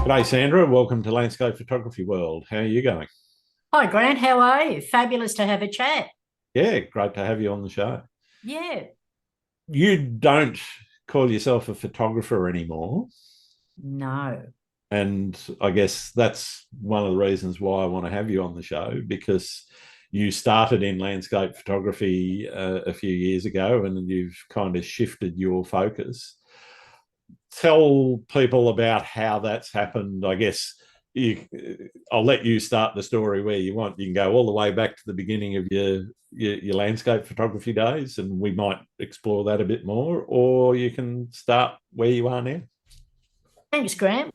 G'day, Sandra. Welcome to Landscape Photography World. How are you going? Hi, Grant. How are you? Fabulous to have a chat. Yeah, great to have you on the show. Yeah. You don't call yourself a photographer anymore. No. And I guess that's one of the reasons why I want to have you on the show, because you started in landscape photography a few years ago and you've kind of shifted your focus. Tell people about how that's happened. I guess you, I'll let you start the story where you want. You can go all the way back to the beginning of your landscape photography days, and we might explore that a bit more. Or you can start where you are now. Thanks, Grant.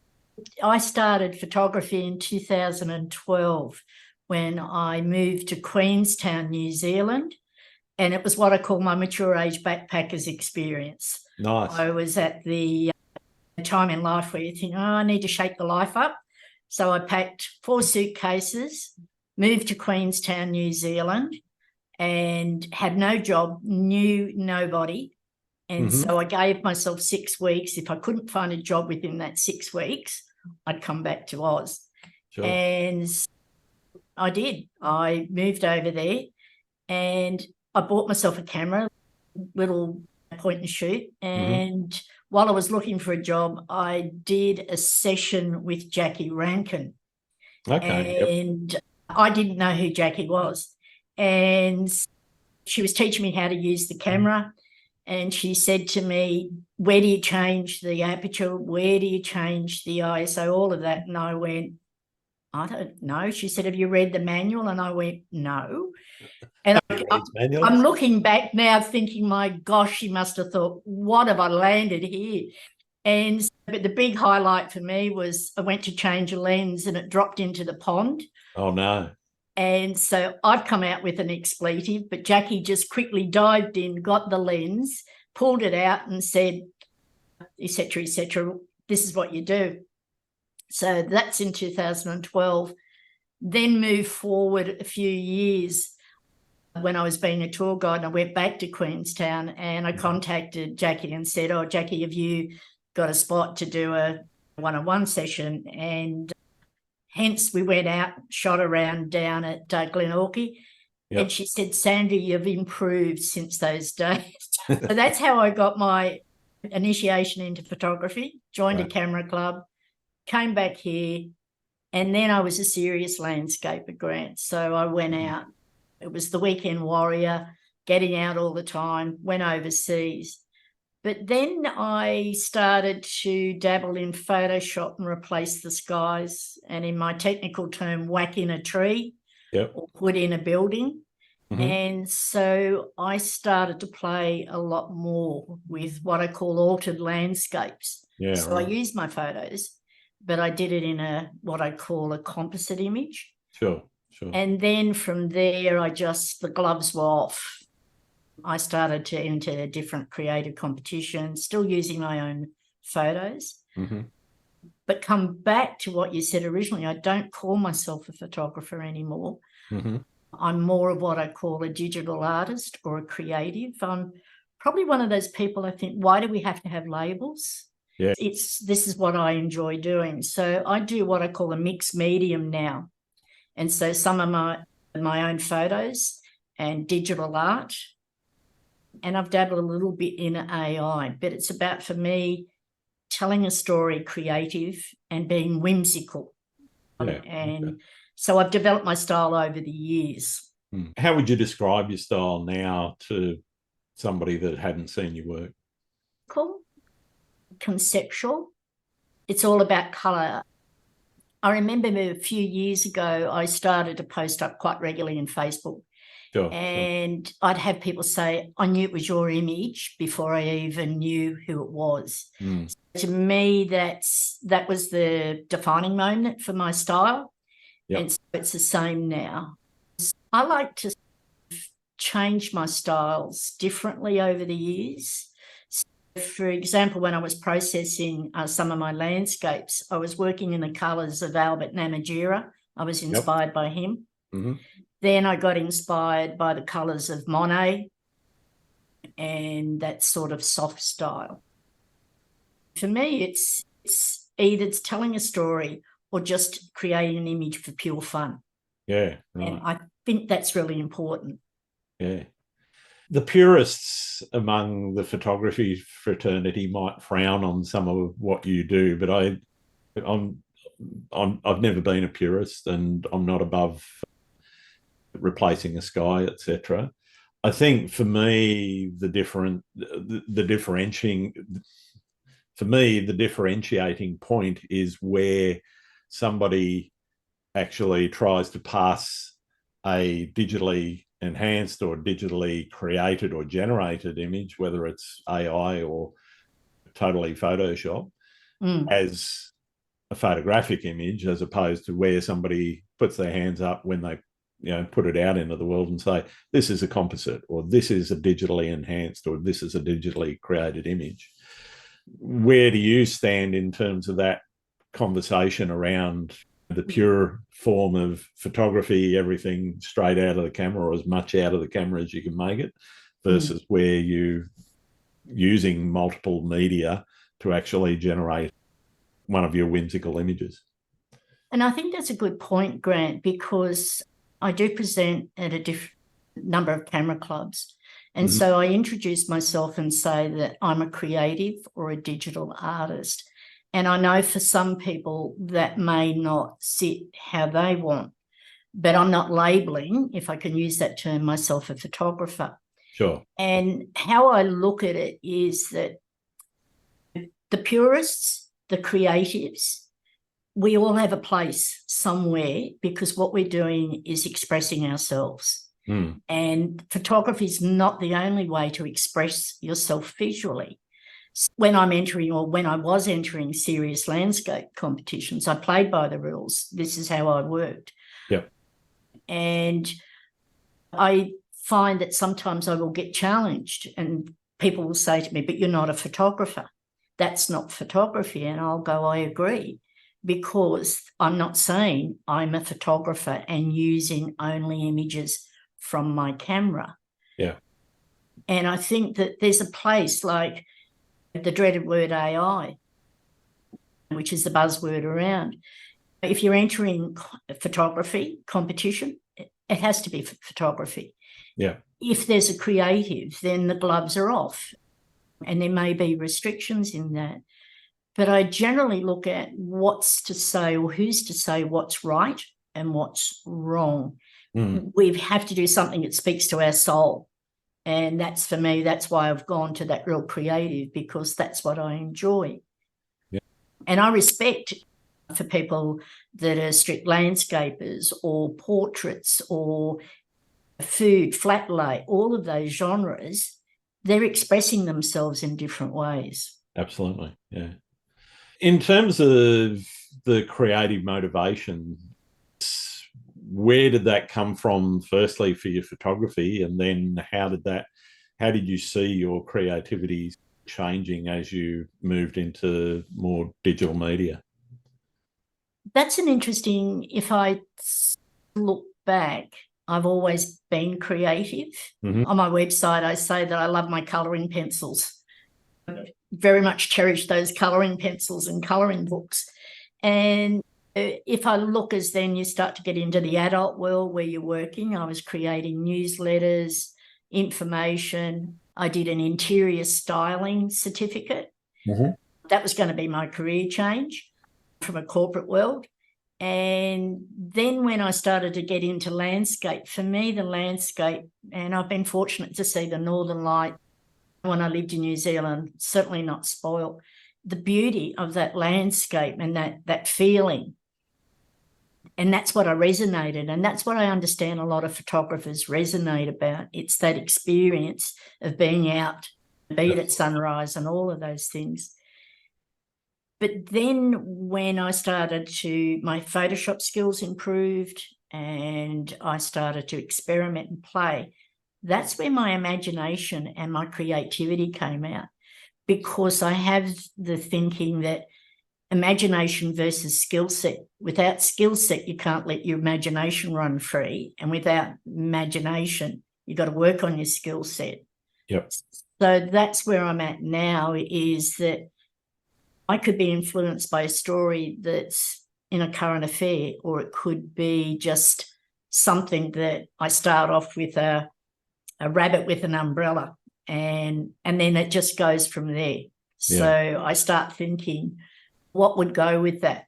I started photography in 2012 when I moved to Queenstown, New Zealand, and it was what I call my mature age backpackers experience. Nice. I was at the time in life where you think, oh, I need to shake the life up. So I packed 4 suitcases, moved to Queenstown, New Zealand, and had no job, knew nobody. And Mm-hmm. so I gave myself 6 weeks. If I couldn't find a job within that 6 weeks, I'd come back to Oz. Sure. And I did. I moved over there and I bought myself a camera, little point and shoot. Mm-hmm. And while I was looking for a job, I did a session with Jackie Rankin. Okay. Yep. And I didn't know who Jackie was. And she was teaching me how to use the camera. And she said to me, where do you change the aperture? Where do you change the ISO? All of that. And I went, I don't know. She said, have you read the manual? And I went, no. And I'm looking back now thinking, my gosh, she must have thought, what have I landed here? But the big highlight for me was I went to change a lens and it dropped into the pond. Oh, no. And so I'd come out with an expletive, but Jackie just quickly dived in, got the lens, pulled it out and said, et cetera, this is what you do. So that's in 2012. Then moved forward a few years when I was being a tour guide, and I went back to Queenstown and I contacted Jackie and said, oh, Jackie, have you got a spot to do a one-on-one session? And hence we went out, shot around down at Glenorchy. Yep. And she said, Sandra, you've improved since those days. So that's how I got my initiation into photography, joined a camera club, came back here, and then I was a serious landscaper, Grant. So I went out. It was the weekend warrior, getting out all the time, went overseas. But then I started to dabble in Photoshop and replace the skies, and in my technical term, whack in a tree or put in a building. Mm-hmm. And so I started to play a lot more with what I call altered landscapes. Yeah, so right. I used my photos, but I did it in what I call a composite image. Sure. And then from there, the gloves were off. I started to enter different creative competitions, still using my own photos. Mm-hmm. But come back to what you said originally, I don't call myself a photographer anymore. Mm-hmm. I'm more of what I call a digital artist or a creative. I'm probably one of those people, I think, why do we have to have labels? Yeah. This is what I enjoy doing. So I do what I call a mixed medium now. And so some of my own photos and digital art, and I've dabbled a little bit in AI, but it's about, for me, telling a story creative and being whimsical. Yeah, and so I've developed my style over the years. How would you describe your style now to somebody that hadn't seen your work? Cool. Conceptual. It's all about colour. I remember a few years ago, I started to post up quite regularly in Facebook. Sure. I'd have people say, I knew it was your image before I even knew who it was. So to me, that was the defining moment for my style. Yep. And so it's the same now. I like to change my styles differently over the years. For example, when I was processing some of my landscapes, I was working in the colours of Albert Namatjira. I was inspired by him. Mm-hmm. Then I got inspired by the colours of Monet and that sort of soft style. For me, it's either it's telling a story or just creating an image for pure fun. Yeah, right. And I think that's really important. Yeah. The purists among the photography fraternity might frown on some of what you do, but I've never been a purist, and I'm not above replacing a sky, etc. I think for me, the differentiating point is where somebody actually tries to pass a digitally enhanced or digitally created or generated image, whether it's AI or totally Photoshop, as a photographic image, as opposed to where somebody puts their hands up when they put it out into the world and say, this is a composite, or this is a digitally enhanced, or this is a digitally created image. Where do you stand in terms of that conversation around the pure form of photography, everything straight out of the camera or as much out of the camera as you can make it, versus where you using multiple media to actually generate one of your whimsical images? And I think that's a good point, Grant, because I do present at a different number of camera clubs. And so I introduce myself and say that I'm a creative or a digital artist. And I know for some people that may not sit how they want, but I'm not labeling, if I can use that term, myself a photographer. Sure. And how I look at it is that the purists, the creatives, we all have a place somewhere, because what we're doing is expressing ourselves. And photography is not the only way to express yourself visually. When I'm entering, or when I was entering serious landscape competitions, I played by the rules. This is how I worked. Yep. And I find that sometimes I will get challenged and people will say to me, but you're not a photographer. That's not photography. And I'll go, I agree, because I'm not saying I'm a photographer and using only images from my camera. Yeah. And I think that there's a place like the dreaded word AI, which is the buzzword around. If you're entering a photography competition, it has to be photography. Yeah. If there's a creative, then the gloves are off, and there may be restrictions in that. But I generally look at what's to say, or who's to say what's right and what's wrong. We have to do something that speaks to our soul. And that's, for me, that's why I've gone to that real creative, because that's what I enjoy. Yeah. And I respect for people that are strict landscapers or portraits or food, flat lay, all of those genres, they're expressing themselves in different ways. Absolutely, yeah. In terms of the creative motivation, where did that come from, firstly, for your photography, and then how did you see your creativity changing as you moved into more digital media? That's an interesting, if I look back, I've always been creative. On my website, I say that I love my colouring pencils. I very much cherish those colouring pencils and colouring books. And if I look as then you start to get into the adult world where you're working, I was creating newsletters, information. I did an interior styling certificate. That was going to be my career change from a corporate world. And then when I started to get into landscape, for me, the landscape, and I've been fortunate to see the Northern Light when I lived in New Zealand, certainly not spoiled, the beauty of that landscape and that feeling. And that's what I resonated. And that's what I understand a lot of photographers resonate about. It's that experience of being out, be it at sunrise and all of those things. But then when I started my Photoshop skills improved and I started to experiment and play, that's where my imagination and my creativity came out, because I have the thinking that imagination versus skill set. Without skill set, you can't let your imagination run free. And without imagination, you've got to work on your skill set. Yep. So that's where I'm at now, is that I could be influenced by a story that's in a current affair, or it could be just something that I start off with a rabbit with an umbrella, and then it just goes from there. So I start thinking, what would go with that?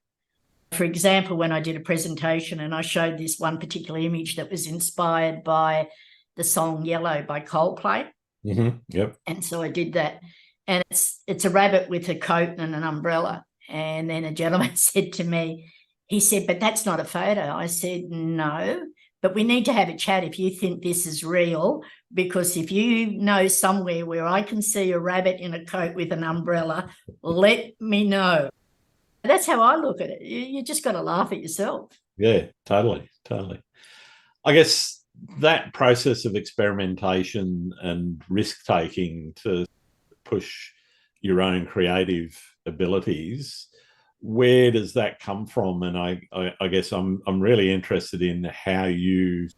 For example, when I did a presentation and I showed this one particular image that was inspired by the song Yellow by Coldplay. Mm-hmm. Yep. And so I did that. And it's a rabbit with a coat and an umbrella. And then a gentleman said to me, he said, but that's not a photo. I said, no, but we need to have a chat if you think this is real, because if you know somewhere where I can see a rabbit in a coat with an umbrella, let me know. That's how I look at it. You just got to laugh at yourself. Yeah, totally. I guess that process of experimentation and risk-taking to push your own creative abilities, where does that come from? And I guess I'm really interested in how you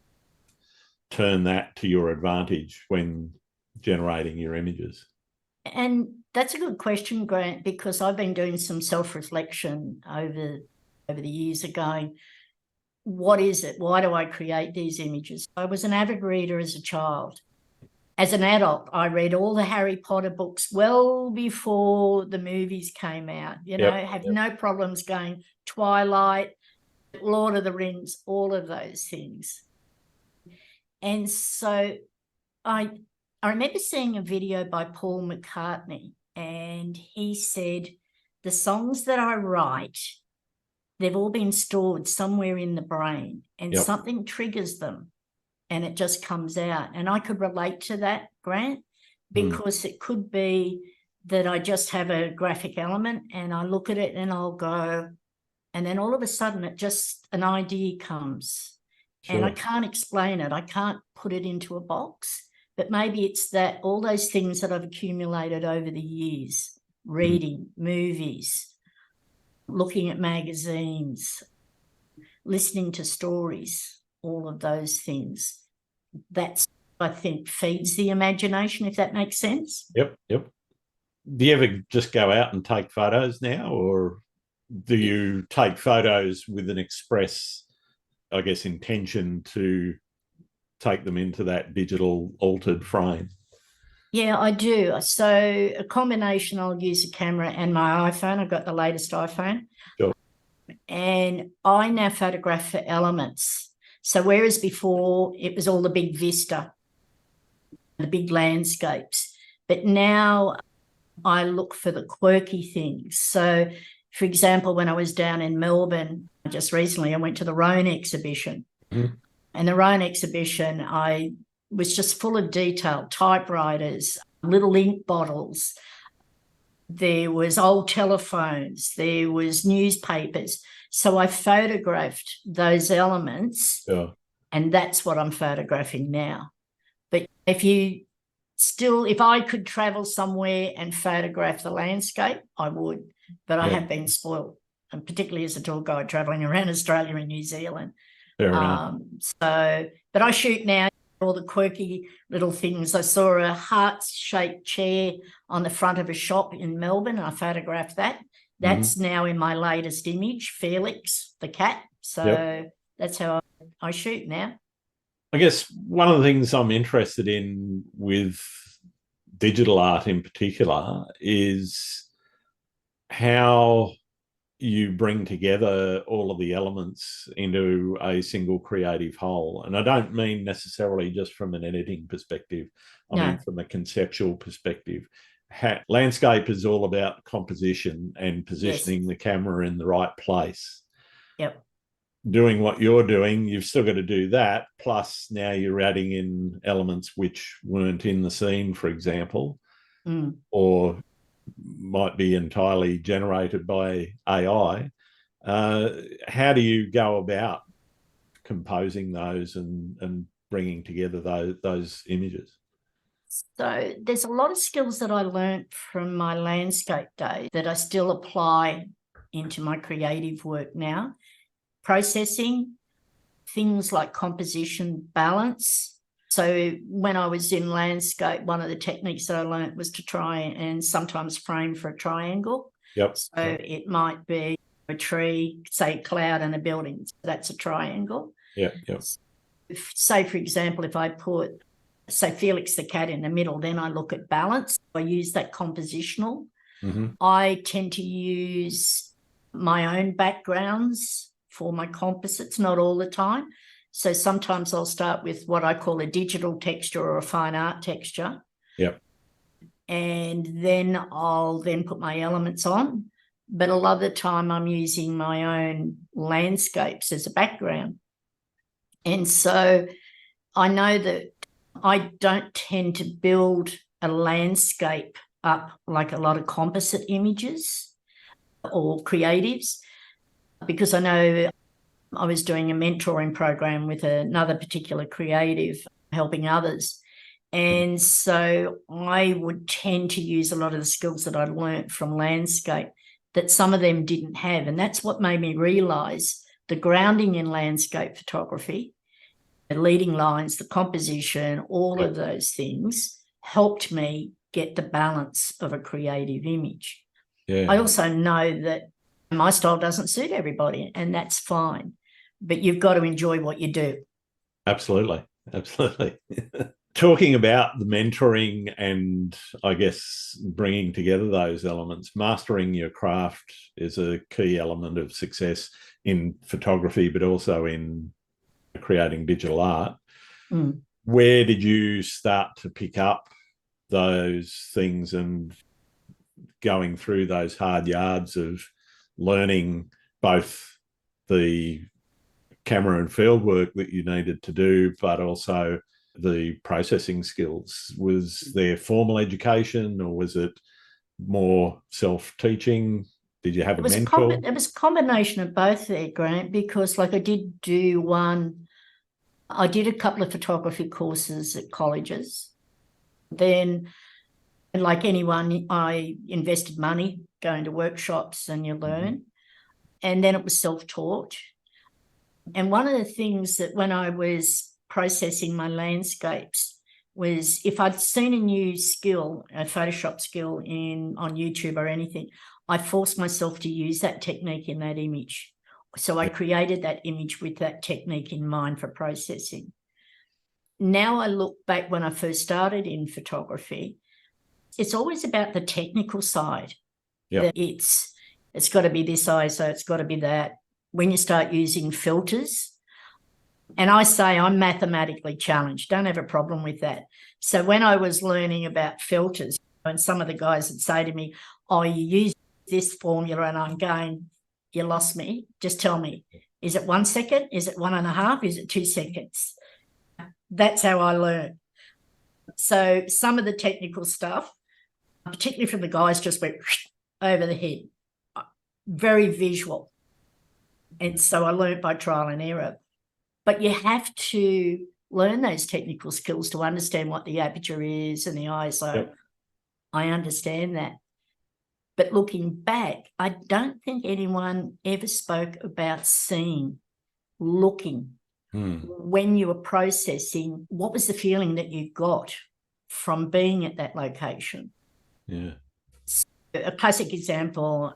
turn that to your advantage when generating your images. And that's a good question, Grant, because I've been doing some self-reflection over the years ago. What is it? Why do I create these images? I was an avid reader as a child. As an adult, I read all the Harry Potter books well before the movies came out. Have no problems going Twilight, Lord of the Rings, all of those things. And so I remember seeing a video by Paul McCartney, and he said, the songs that I write, they've all been stored somewhere in the brain, and something triggers them and it just comes out. And I could relate to that, Grant, because it could be that I just have a graphic element and I look at it and I'll go, and then all of a sudden an idea comes. Sure. And I can't explain it. I can't put it into a box, but maybe it's that all those things that I've accumulated over the years, reading, movies, looking at magazines, listening to stories, all of those things. That's, I think, feeds the imagination, if that makes sense. Yep. Do you ever just go out and take photos now, or do you take photos with an express, I guess, intention to take them into that digital altered frame? Yeah, I do. So a combination, I'll use a camera and my iPhone. I've got the latest iPhone. Sure. And I now photograph for elements. So whereas before it was all the big vista, the big landscapes, but now I look for the quirky things. So, for example, when I was down in Melbourne just recently, I went to the Rhone exhibition. And the Rhone exhibition, I was just full of detail, typewriters, little ink bottles. There was old telephones, there was newspapers. So I photographed those elements, and that's what I'm photographing now. But if I could travel somewhere and photograph the landscape, I would. But I have been spoiled, and particularly as a tour guide traveling around Australia and New Zealand. Fair enough. But I shoot now all the quirky little things. I saw a heart-shaped chair on the front of a shop in Melbourne, and I photographed that. That's now in my latest image, Felix, the cat. So that's how I shoot now. I guess one of the things I'm interested in with digital art in particular is how you bring together all of the elements into a single creative whole. And I don't mean necessarily just from an editing perspective. I mean from a conceptual perspective. Landscape is all about composition and positioning the camera in the right place. Yep. Doing what you're doing, you've still got to do that. Plus now you're adding in elements which weren't in the scene, for example, or might be entirely generated by AI. How do you go about composing those and bringing together those images? So there's a lot of skills that I learned from my landscape days that I still apply into my creative work now. Processing, things like composition, balance. So when I was in landscape, one of the techniques that I learned was to try and sometimes frame for a triangle. Yep. So it might be a tree, say a cloud and a building. So that's a triangle. Yeah. Yep. Say, for example, if I put, say, Felix the cat in the middle, then I look at balance. I use that compositional. Mm-hmm. I tend to use my own backgrounds for my composites, not all the time. So sometimes I'll start with what I call a digital texture or a fine art texture. Yep. And then I'll then put my elements on. But a lot of the time I'm using my own landscapes as a background. And so I know that I don't tend to build a landscape up like a lot of composite images or creatives, because I know I was doing a mentoring program with another particular creative helping others. And so I would tend to use a lot of the skills that I learnt from landscape that some of them didn't have. And that's what made me realise the grounding in landscape photography, the leading lines, the composition, all of those things helped me get the balance of a creative image. Yeah. I also know that my style doesn't suit everybody, and that's fine. But you've got to enjoy what you do. Absolutely. Absolutely. Talking about the mentoring and I guess bringing together those elements, mastering your craft is a key element of success in photography, but also in creating digital art. Mm. Where did you start to pick up those things and going through those hard yards of learning both the camera and field work that you needed to do, but also the processing skills? Was there formal education or was it more self-teaching? Did you have a mentor? It was a combination of both there, Grant, because like I did a couple of photography courses at colleges. Then, like anyone, I invested money going to workshops and you learn. And then it was self-taught. And one of the things that when I was processing my landscapes was if I'd seen a new skill, a Photoshop skill on YouTube or anything, I forced myself to use that technique in that image. So I created that image with that technique in mind for processing. Now I look back when I first started in photography, it's always about the technical side. Yeah. It's got to be this ISO, it's got to be that. When you start using filters, and I say I'm mathematically challenged, don't have a problem with that. So when I was learning about filters, and some of the guys would say to me, oh, you use this formula, and I'm going, you lost me. Just tell me, is it 1 second? Is it 1.5? Is it 2 seconds? That's how I learn. So some of the technical stuff, particularly from the guys, just went over the head, very visual. And so I learned by trial and error. But you have to learn those technical skills to understand what the aperture is and the ISO. Yep. I understand that. But looking back, I don't think anyone ever spoke about seeing, looking. When you were processing, what was the feeling that you got from being at that location? Yeah. A classic example,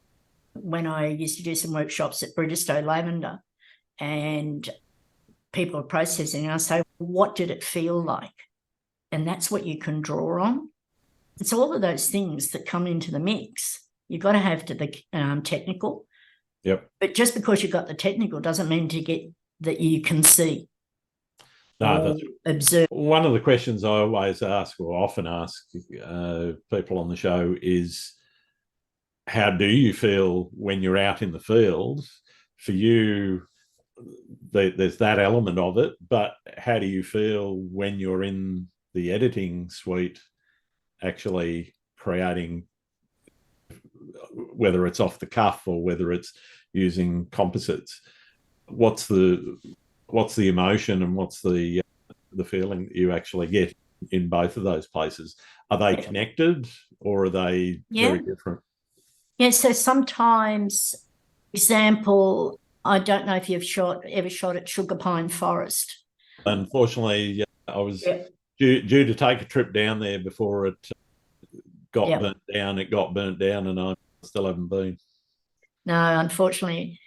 when I used to do some workshops at Bridestow Lavender and people are processing, and I say, what did it feel like? And that's what you can draw on. It's all of those things that come into the mix. You've got to have the technical. Yep. But just because you've got the technical doesn't mean to get that you can see or observe. One of the questions I always ask or often ask people on the show is, how do you feel when you're out in the field? For you, there's that element of it, but how do you feel when you're in the editing suite actually creating, whether it's off the cuff or whether it's using composites? What's the emotion and what's the feeling that you actually get in both of those places? Are they connected or are they very different? Yeah, so sometimes, example, I don't know if you've ever shot at Sugar Pine Forest. Unfortunately, I was due to take a trip down there before it got burnt down. It got burnt down, and Still haven't been. No, unfortunately.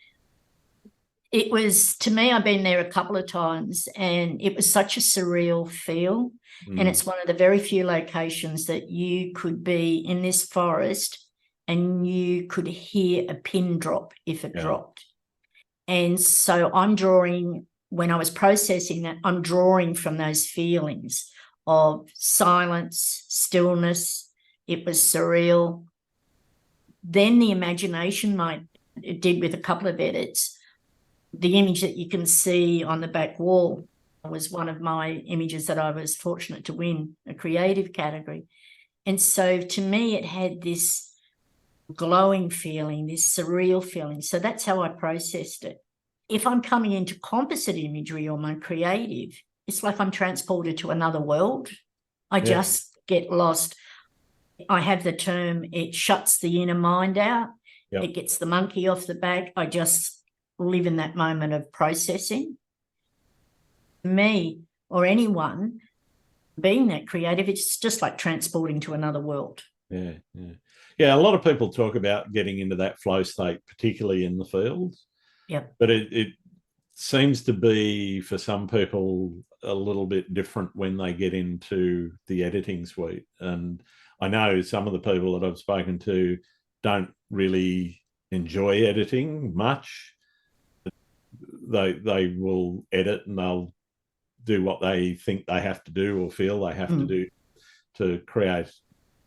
It was, to me, I've been there a couple of times, and it was such a surreal feel. And it's one of the very few locations that you could be in this forest and you could hear a pin drop if it dropped. And so I'm drawing, when I was processing that, I'm drawing from those feelings of silence, stillness. It was surreal. Then the imagination, it did with a couple of edits. The image that you can see on the back wall was one of my images that I was fortunate to win a creative category. And so to me, it had this glowing feeling, this surreal feeling. So that's how I processed it. If I'm coming into composite imagery or my creative, it's like I'm transported to another world. I just get lost. I have the term, it shuts the inner mind out. It gets the monkey off the back. I just live in that moment of processing. Me or anyone being that creative, it's just like transporting to another world. Yeah. A lot of people talk about getting into that flow state, particularly in the field. But it seems to be, for some people, a little bit different when they get into the editing suite. And I know some of the people that I've spoken to don't really enjoy editing much. They will edit and they'll do what they think they have to do or feel they have to do to create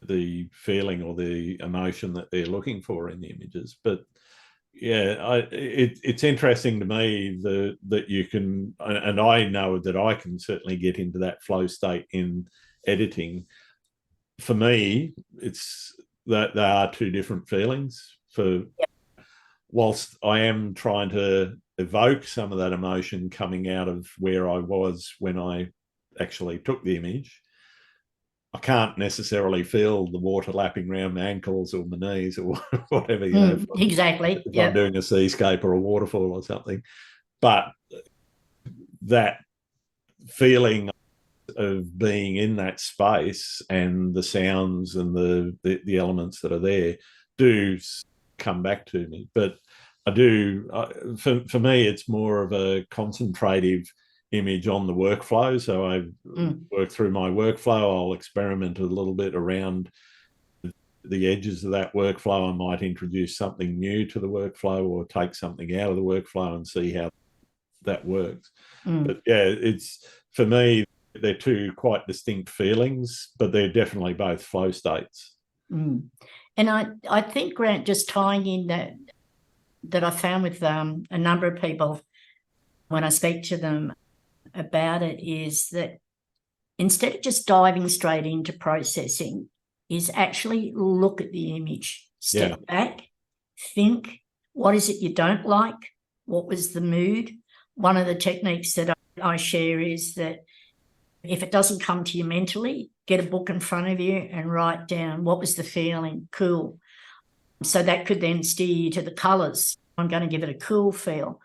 the feeling or the emotion that they're looking for in the images. But it's interesting to me that you can, and I know that I can certainly get into that flow state in editing. For me, it's that there are two different feelings. Whilst I am trying to evoke some of that emotion coming out of where I was when I actually took the image, I can't necessarily feel the water lapping around my ankles or my knees or whatever, Exactly. If I'm doing a seascape or a waterfall or something. But that feeling of being in that space and the sounds and the elements that are there do come back to me. But I do, for me, it's more of a concentrative image on the workflow. So I work through my workflow. I'll experiment a little bit around the edges of that workflow. I might introduce something new to the workflow or take something out of the workflow and see how that works. But it's, for me, they're two quite distinct feelings, but they're definitely both flow states. And I think, Grant, just tying in that I found with a number of people when I speak to them about it, is that instead of just diving straight into processing, is actually look at the image, step back, think, what is it you don't like? What was the mood? One of the techniques that I share is that if it doesn't come to you mentally, get a book in front of you and write down, what was the feeling? Cool. So that could then steer you to the colours. I'm going to give it a cool feel.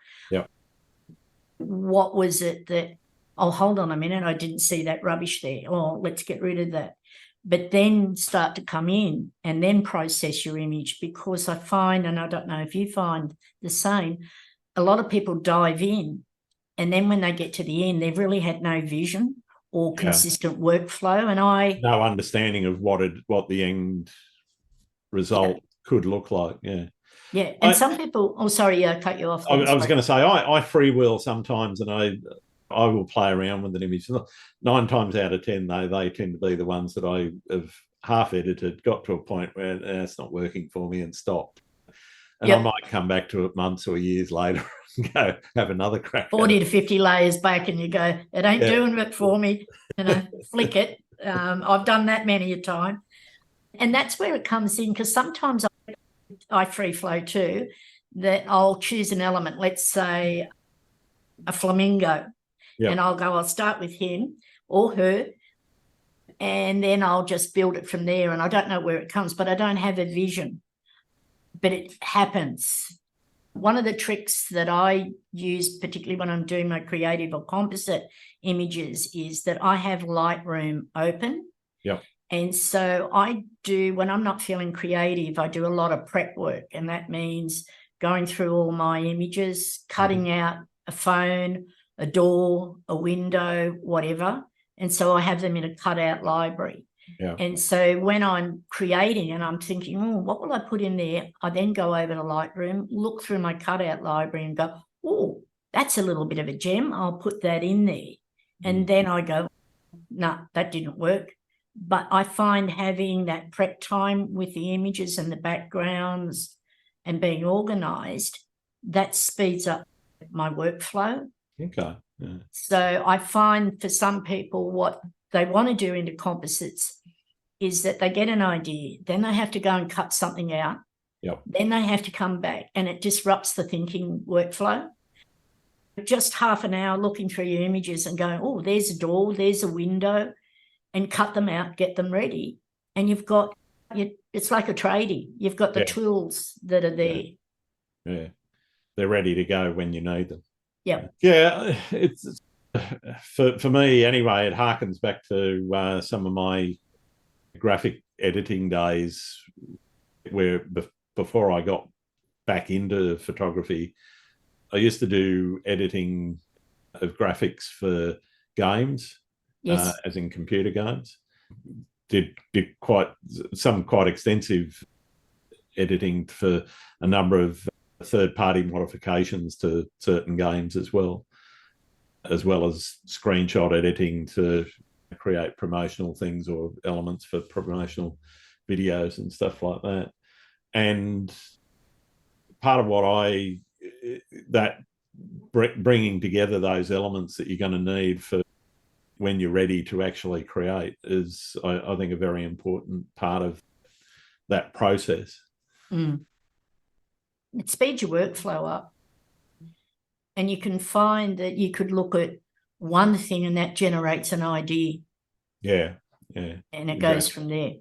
What was it that, oh, hold on a minute, I didn't see that rubbish there. Oh, let's get rid of that. But then start to come in and then process your image, because I find, and I don't know if you find the same, a lot of people dive in and then when they get to the end, they've really had no vision or consistent workflow. And no understanding of what the end result could look like. And some people, cut you off. I was going to say, I freewheel sometimes, and I will play around with an image. 9 times out of 10, they tend to be the ones that I have half edited, got to a point where it's not working for me and stopped. And I might come back to it months or years later and go have another crack. 40 to 50 layers back and you go, it ain't doing it for me. Flick it. I've done that many a time. And that's where it comes in, because sometimes I free flow too, that I'll choose an element, let's say a flamingo, and I'll start with him or her, and then I'll just build it from there. And I don't know where it comes, but I don't have a vision, but it happens. One of the tricks that I use, particularly when I'm doing my creative or composite images, is that I have Lightroom open. And so I do, when I'm not feeling creative, I do a lot of prep work, and that means going through all my images, cutting out a phone, a door, a window, whatever. And so I have them in a cutout library. Yeah. And so when I'm creating and I'm thinking, what will I put in there? I then go over to Lightroom, look through my cutout library and go, oh, that's a little bit of a gem. I'll put that in there. And then I go, no, that didn't work. But I find having that prep time with the images and the backgrounds and being organised, that speeds up my workflow. Okay. Yeah. So I find for some people what they want to do into composites is that they get an idea, then they have to go and cut something out. Yep. Then they have to come back, and it disrupts the thinking workflow. Just half an hour looking through your images and going, oh, there's a door, there's a window, and cut them out, get them ready. And you've got, it's like a tradie. You've got the tools that are there. Yeah. They're ready to go when you need them. Yeah. Yeah. It's for me anyway, it harkens back to some of my graphic editing days where before I got back into photography, I used to do editing of graphics for games. Yes. As in computer games. Did quite extensive editing for a number of third-party modifications to certain games as well as screenshot editing to create promotional things or elements for promotional videos and stuff like that. And part of what bringing together those elements that you're going to need for when you're ready to actually create is, I think, a very important part of that process. It speeds your workflow up. And you can find that you could look at one thing and that generates an idea. Yeah. And it goes from there.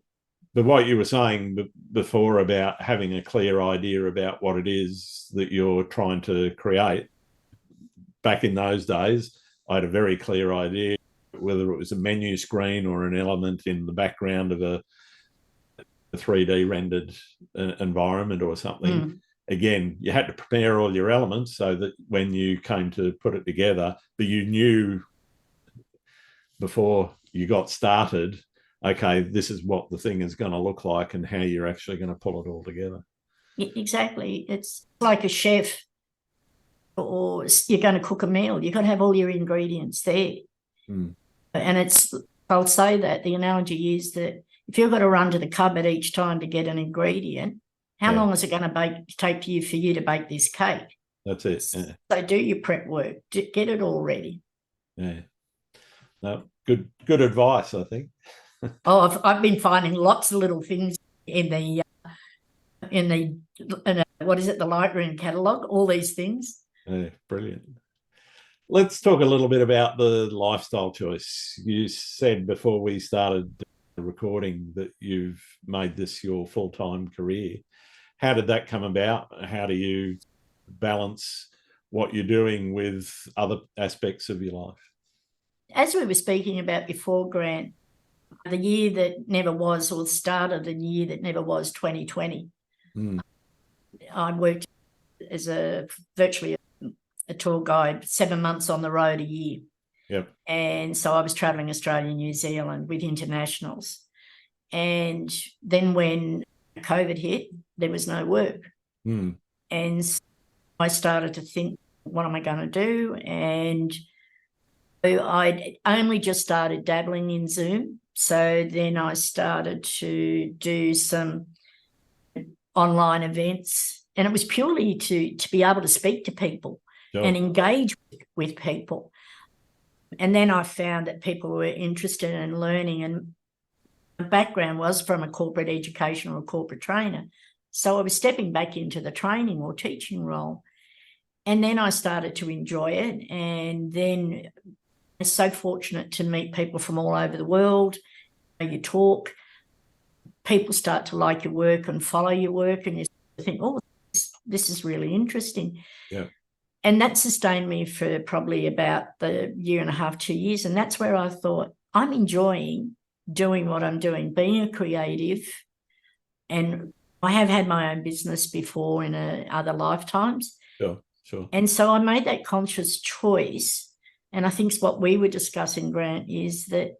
But what you were saying before about having a clear idea about what it is that you're trying to create, back in those days, I had a very clear idea, whether it was a menu screen or an element in the background of a 3D rendered environment or something. Again, you had to prepare all your elements so that when you came to put it together, but you knew before you got started, okay, this is what the thing is going to look like and how you're actually going to pull it all together. Exactly. It's like a chef, or you're going to cook a meal. You've got to have all your ingredients there. And I'll say that the analogy is that if you've got to run to the cupboard each time to get an ingredient, how long is it going to take for you to bake this cake? That's it. Yeah. So do your prep work, get it all ready. Yeah. No, good advice, I think. I've been finding lots of little things in the what is it, the Lightroom catalogue, all these things. Yeah, brilliant. Let's talk a little bit about the lifestyle choice. You said before we started recording that you've made this your full-time career. How did that come about? How do you balance what you're doing with other aspects of your life? As we were speaking about before, Grant, the year that never was, or started the year that never was, 2020. I worked as virtually a tour guide, 7 months on the road a year. Yep. And so I was travelling Australia and New Zealand with internationals. And then when COVID hit, there was no work. And so I started to think, what am I going to do? And I'd only just started dabbling in Zoom. So then I started to do some online events, and it was purely to be able to speak to people and engage with people. And then I found that people were interested in learning, and my background was from a corporate education or a corporate trainer. So I was stepping back into the training or teaching role. And then I started to enjoy it. And then I was so fortunate to meet people from all over the world. You talk, people start to like your work and follow your work, and you think, oh, this is really interesting. Yeah. And that sustained me for probably about the year and a half, 2 years. And that's where I thought, I'm enjoying doing what I'm doing, being a creative. And I have had my own business before in other lifetimes. Sure. And so I made that conscious choice. And I think what we were discussing, Grant, is that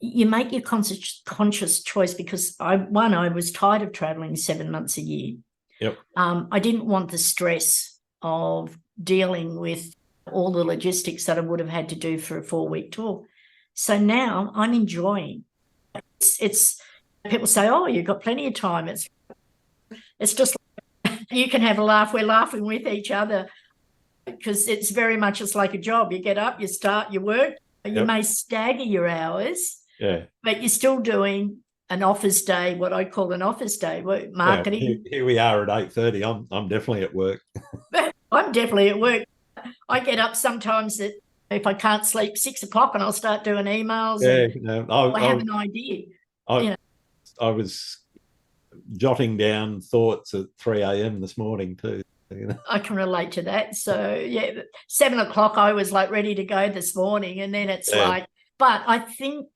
you make your conscious choice because I was tired of traveling 7 months a year. Yep. I didn't want the stress of dealing with all the logistics that I would have had to do for a 4-week tour. So now I'm enjoying. It's people say, "Oh, you've got plenty of time." It's just you can have a laugh. We're laughing with each other because it's very much just like a job. You get up, you start, you work. You may stagger your hours, but you're still doing an office day, what I call an office day, marketing. Yeah, here we are at 8:30. I'm definitely at work. I'm definitely at work. I get up sometimes if I can't sleep 6 o'clock and I'll start doing emails. I have an idea. I was jotting down thoughts at 3 a.m. this morning too. I can relate to that. So, 7 o'clock, I was like ready to go this morning. And then it's but I think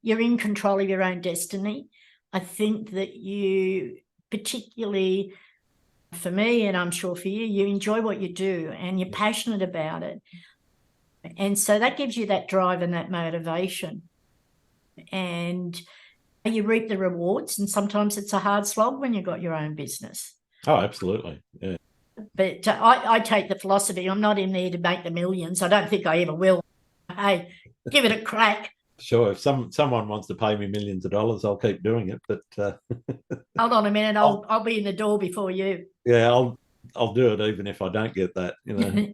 you're in control of your own destiny. I think that you, particularly for me, and I'm sure for you, you enjoy what you do and you're passionate about it. And so that gives you that drive and that motivation. And you reap the rewards. And sometimes it's a hard slog when you've got your own business. Oh, absolutely. Yeah. But I take the philosophy, I'm not in there to make the millions. I don't think I ever will. Hey, give it a crack. Sure. If someone wants to pay me millions of dollars, I'll keep doing it. But hold on a minute, I'll be in the door before you. Yeah, I'll do it even if I don't get that.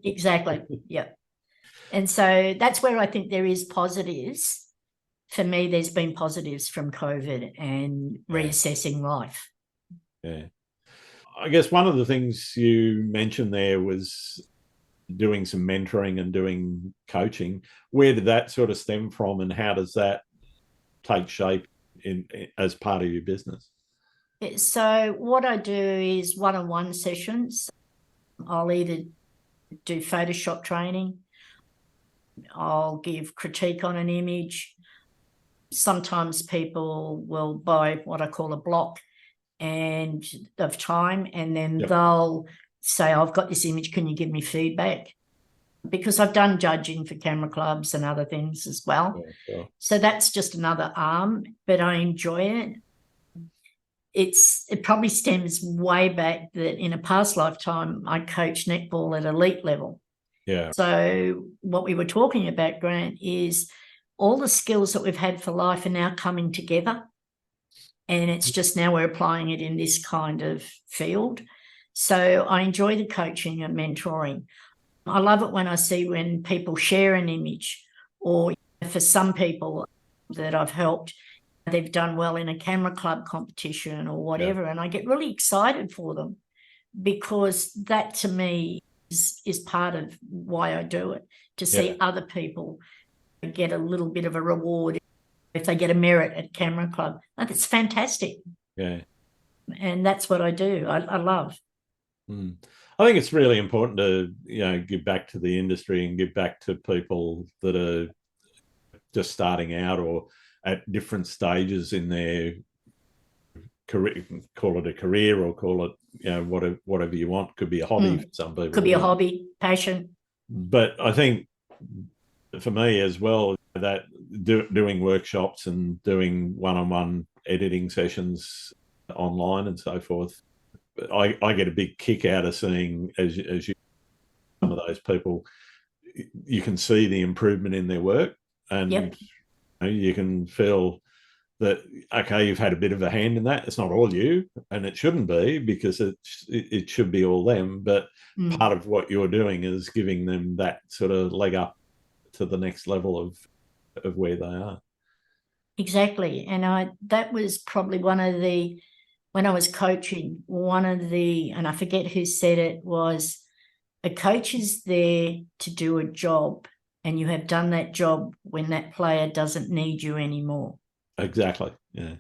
Exactly. Yeah. And so that's where I think there is positives. For me, there's been positives from COVID and reassessing life. Yeah. I guess one of the things you mentioned there was doing some mentoring and doing coaching. Where did that sort of stem from, and how does that take shape as part of your business? So what I do is one-on-one sessions. I'll either do Photoshop training, I'll give critique on an image. Sometimes people will buy what I call a block of time, and then they'll say, I've got this image, can you give me feedback? Because I've done judging for camera clubs and other things as well. So that's just another arm, but I enjoy it. It probably stems way back that in a past lifetime, I coached netball at elite level. Yeah. So what we were talking about, Grant, is all the skills that we've had for life are now coming together. And it's just now we're applying it in this kind of field. So I enjoy the coaching and mentoring. I love it when I see when people share an image, or for some people that I've helped, they've done well in a camera club competition or whatever. And I get really excited for them, because that to me is part of why I do it, to see other people get a little bit of a reward if they get a merit at camera club. That's fantastic. Yeah. And that's what I do. I love. I think it's really important to, give back to the industry and give back to people that are just starting out or at different stages in their career. Call it a career or call it, whatever you want. Could be a hobby for some people. Could be a hobby, passion. But I think for me as well, that doing workshops and doing one-on-one editing sessions online and so forth, I get a big kick out of seeing as you some of those people, you can see the improvement in their work, and you can feel that, okay, you've had a bit of a hand in that. It's not all you, and it shouldn't be, because it should be all them, but part of what you're doing is giving them that sort of leg up to the next level of where they are. Exactly. And that was probably one of the, when I was coaching, and I forget who said it, was a coach is there to do a job, and you have done that job when that player doesn't need you anymore. Exactly. Yeah.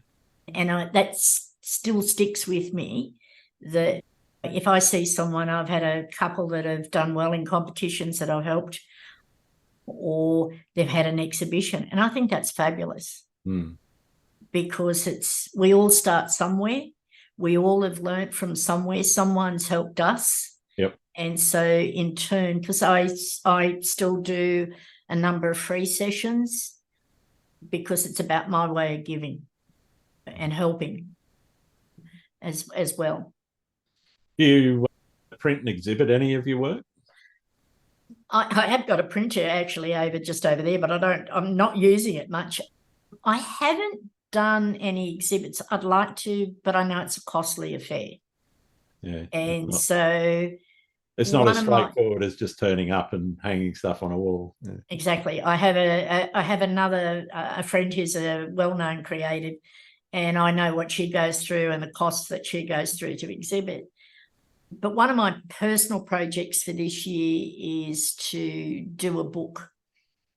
And that still sticks with me, that if I see someone, I've had a couple that have done well in competitions that I've helped, or they've had an exhibition. And I think that's fabulous because we all start somewhere. We all have learnt from somewhere. Someone's helped us. Yep. And so in turn, because I still do a number of free sessions because it's about my way of giving and helping as well. Do you print and exhibit any of your work? I have got a printer actually just over there, but I'm not using it much. I haven't done any exhibits. I'd like to, but I know it's a costly affair. Yeah. And so it's not as straightforward as just turning up and hanging stuff on a wall. Yeah. Exactly. I have a friend who's a well-known creative, and I know what she goes through and the costs that she goes through to exhibit. But one of my personal projects for this year is to do a book.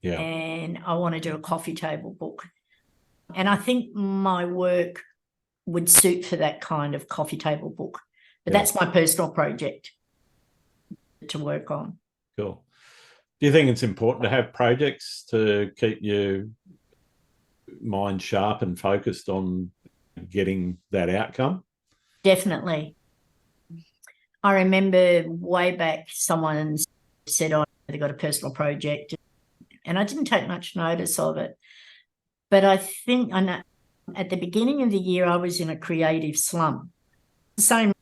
Yeah. And I want to do a coffee table book. And I think my work would suit for that kind of coffee table book. But that's my personal project to work on. Cool. Do you think it's important to have projects to keep your mind sharp and focused on getting that outcome? Definitely. I remember way back someone said, oh, they've got a personal project, and I didn't take much notice of it. But I think at the beginning of the year, I was in a creative slump. The same,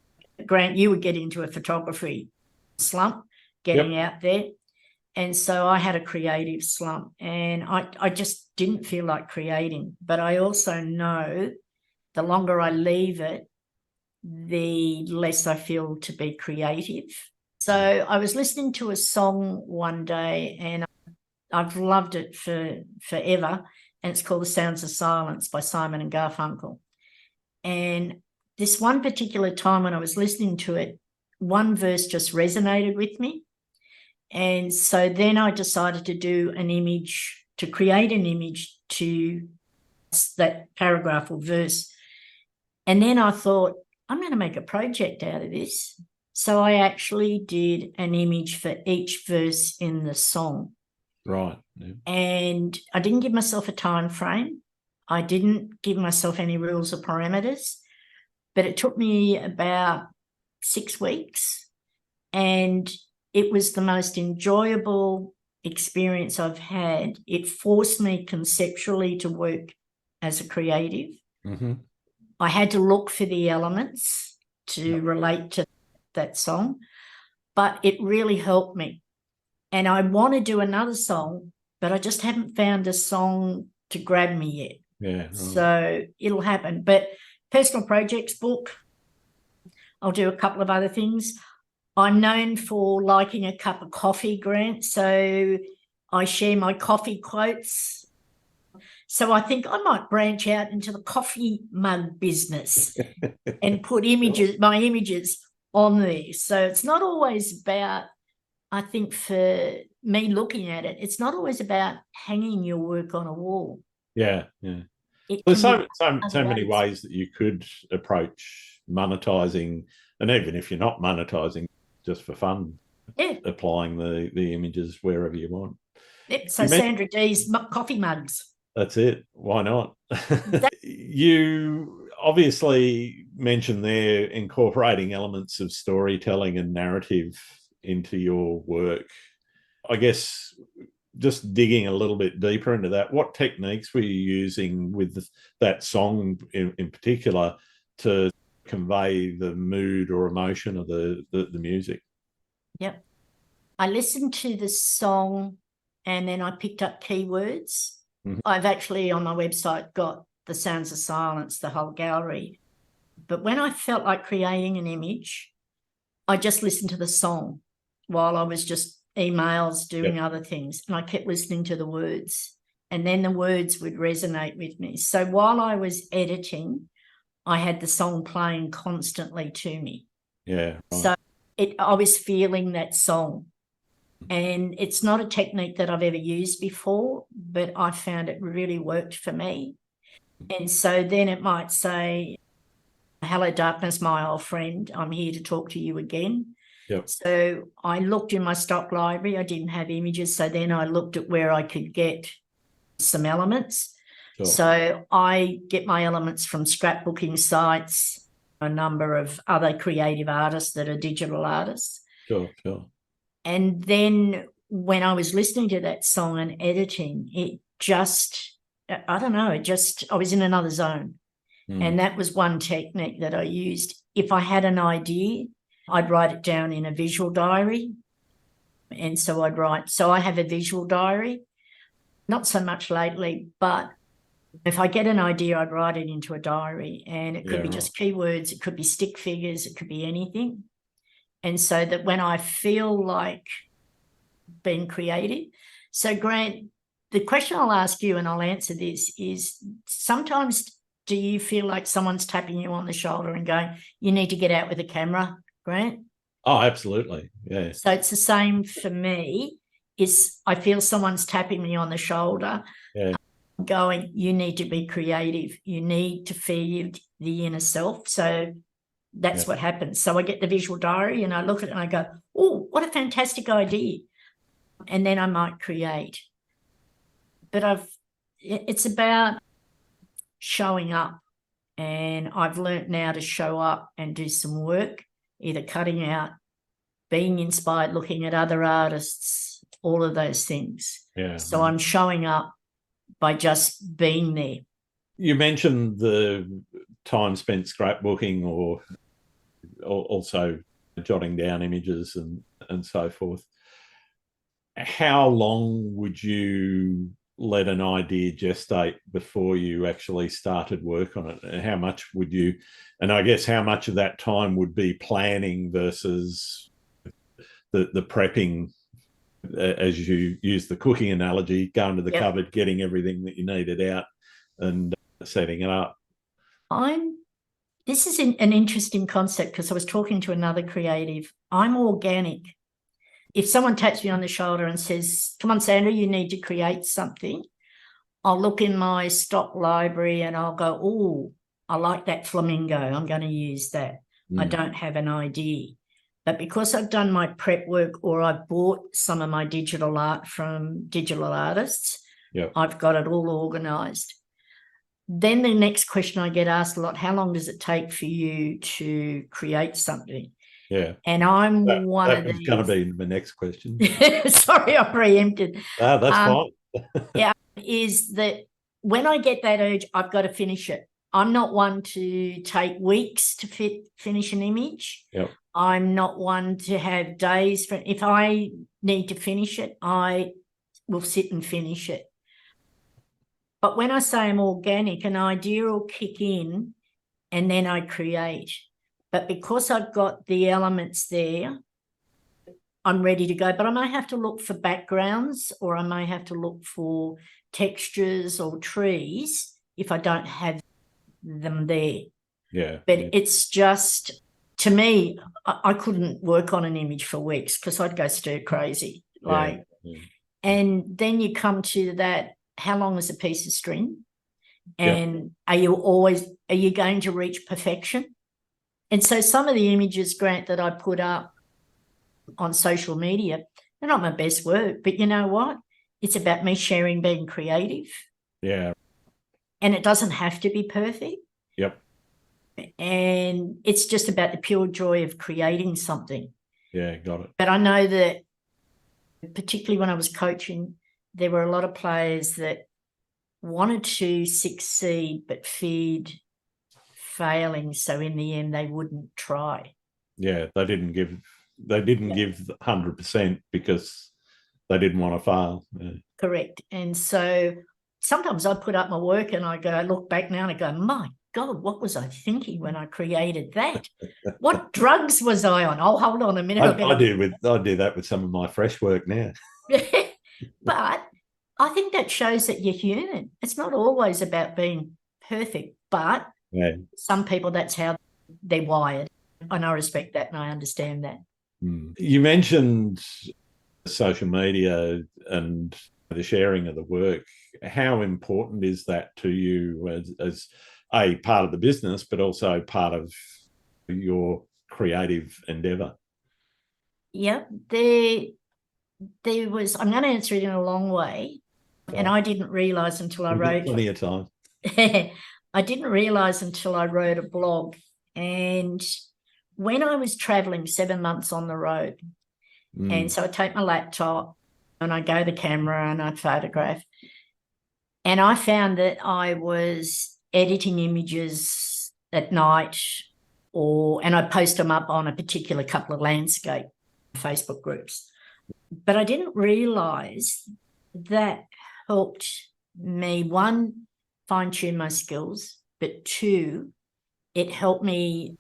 Grant, you would get into a photography slump, getting out there. And so I had a creative slump, and I just didn't feel like creating. But I also know the longer I leave it, the less I feel to be creative. So I was listening to a song one day, and I've loved it forever, and it's called The Sounds of Silence by Simon and Garfunkel. And this one particular time when I was listening to it, one verse just resonated with me. And so then I decided to create an image to that paragraph or verse. And then I thought, I'm going to make a project out of this. So I actually did an image for each verse in the song. Right. Yeah. And I didn't give myself a time frame. I didn't give myself any rules or parameters, but it took me about 6 weeks, and it was the most enjoyable experience I've had. It forced me conceptually to work as a creative. Mm-hmm. I had to look for the elements to relate to that song, but it really helped me. And I want to do another song, but I just haven't found a song to grab me yet. Yeah. Right. So it'll happen. But personal projects book, I'll do a couple of other things. I'm known for liking a cup of coffee, Grant, so I share my coffee quotes. So I think I might branch out into the coffee mug business and put my images on there. So it's not always about, I think for me looking at it, it's not always about hanging your work on a wall. Yeah, yeah. There's so many ways that you could approach monetizing, and even if you're not monetizing, just for fun, applying the images wherever you want. Yep. So Sandra D's coffee mugs. That's it. Why not? You obviously mentioned there incorporating elements of storytelling and narrative into your work. I guess just digging a little bit deeper into that, what techniques were you using with that song in particular to convey the mood or emotion of the music? Yep. I listened to the song and then I picked up keywords. Mm-hmm. I've actually on my website got The Sounds of Silence, the whole gallery. But when I felt like creating an image, I just listened to the song while I was just emails, doing other things. And I kept listening to the words, and then the words would resonate with me. So while I was editing, I had the song playing constantly to me. Yeah. Right. So I was feeling that song. And it's not a technique that I've ever used before, but I found it really worked for me. And so then it might say, hello, darkness, my old friend. I'm here to talk to you again. Yep. So I looked in my stock library. I didn't have images. So then I looked at where I could get some elements. Sure. So I get my elements from scrapbooking sites, a number of other creative artists that are digital artists. Sure, sure. And then when I was listening to that song and editing, it just, I don't know, I was in another zone. And that was one technique that I used. If I had an idea, I'd write it down in a visual diary. And so I have a visual diary, not so much lately, but if I get an idea, I'd write it into a diary, and it could be just keywords, it could be stick figures, it could be anything. And so that when I feel like being creative, so Grant, the question I'll ask you, and I'll answer this, is sometimes do you feel like someone's tapping you on the shoulder and going, you need to get out with a camera, Grant? Oh, absolutely. Yeah. So it's the same for me. I feel someone's tapping me on the shoulder, going, you need to be creative. You need to feed the inner self. So that's what happens. So I get the visual diary and I look at it and I go, oh, what a fantastic idea. And then I might create. But it's about showing up, and I've learnt now to show up and do some work, either cutting out, being inspired, looking at other artists, all of those things. Yeah. So I'm showing up by just being there. You mentioned the time spent scrapbooking or also jotting down images and so forth. How long would you let an idea gestate before you actually started work on it? And how much would you, and I guess how much of that time would be planning versus the prepping, as you use the cooking analogy, going to the cupboard, getting everything that you needed out and setting it up? This is an interesting concept, because I was talking to another creative. I'm organic. If someone taps me on the shoulder and says, come on, Sandra, you need to create something, I'll look in my stock library and I'll go, oh, I like that flamingo. I'm going to use that. I don't have an idea. But because I've done my prep work, or I've bought some of my digital art from digital artists, I've got it all organised. Then the next question I get asked a lot, how long does it take for you to create something? Yeah. And I'm one of these. That's going to be the next question. Sorry, I preempted. That's fine. Is that when I get that urge, I've got to finish it. I'm not one to take weeks to finish an image. Yep. I'm not one to have days. If I need to finish it, I will sit and finish it. But when I say I'm organic, an idea will kick in and then I create. But because I've got the elements there, I'm ready to go. But I may have to look for backgrounds, or I may have to look for textures or trees if I don't have them there. Yeah. But it's just, to me, I couldn't work on an image for weeks because I'd go stir crazy. And then you come to that, how long is a piece of string? And are you going to reach perfection? And so some of the images, Grant, that I put up on social media, they're not my best work, but you know what? It's about me sharing being creative. Yeah. And it doesn't have to be perfect. Yep. And it's just about the pure joy of creating something. Yeah, got it. But I know that particularly when I was coaching, there were a lot of players that wanted to succeed but feared failing, so in the end they wouldn't try. Yeah, they didn't give 100% because they didn't want to fail. Yeah. Correct. And so sometimes I put up my work and I look back now and I go, my God, what was I thinking when I created that? What drugs was I on? Oh, hold on a minute. I do that with some of my fresh work now. But I think that shows that you're human. It's not always about being perfect, but some people, that's how they're wired. And I respect that and I understand that. You mentioned social media and the sharing of the work. How important is that to you as a part of the business, but also part of your creative endeavour? Yep. There was, I'm going to answer it in a long way. And I didn't realise until I wrote. Plenty of time. I didn't realise until I wrote a blog. And when I was travelling 7 months on the road, and so I take my laptop and I go to the camera and I photograph. And I found that I was editing images at night, and I post them up on a particular couple of landscape Facebook groups. But I didn't realise that helped me, one, fine-tune my skills, but two, it helped me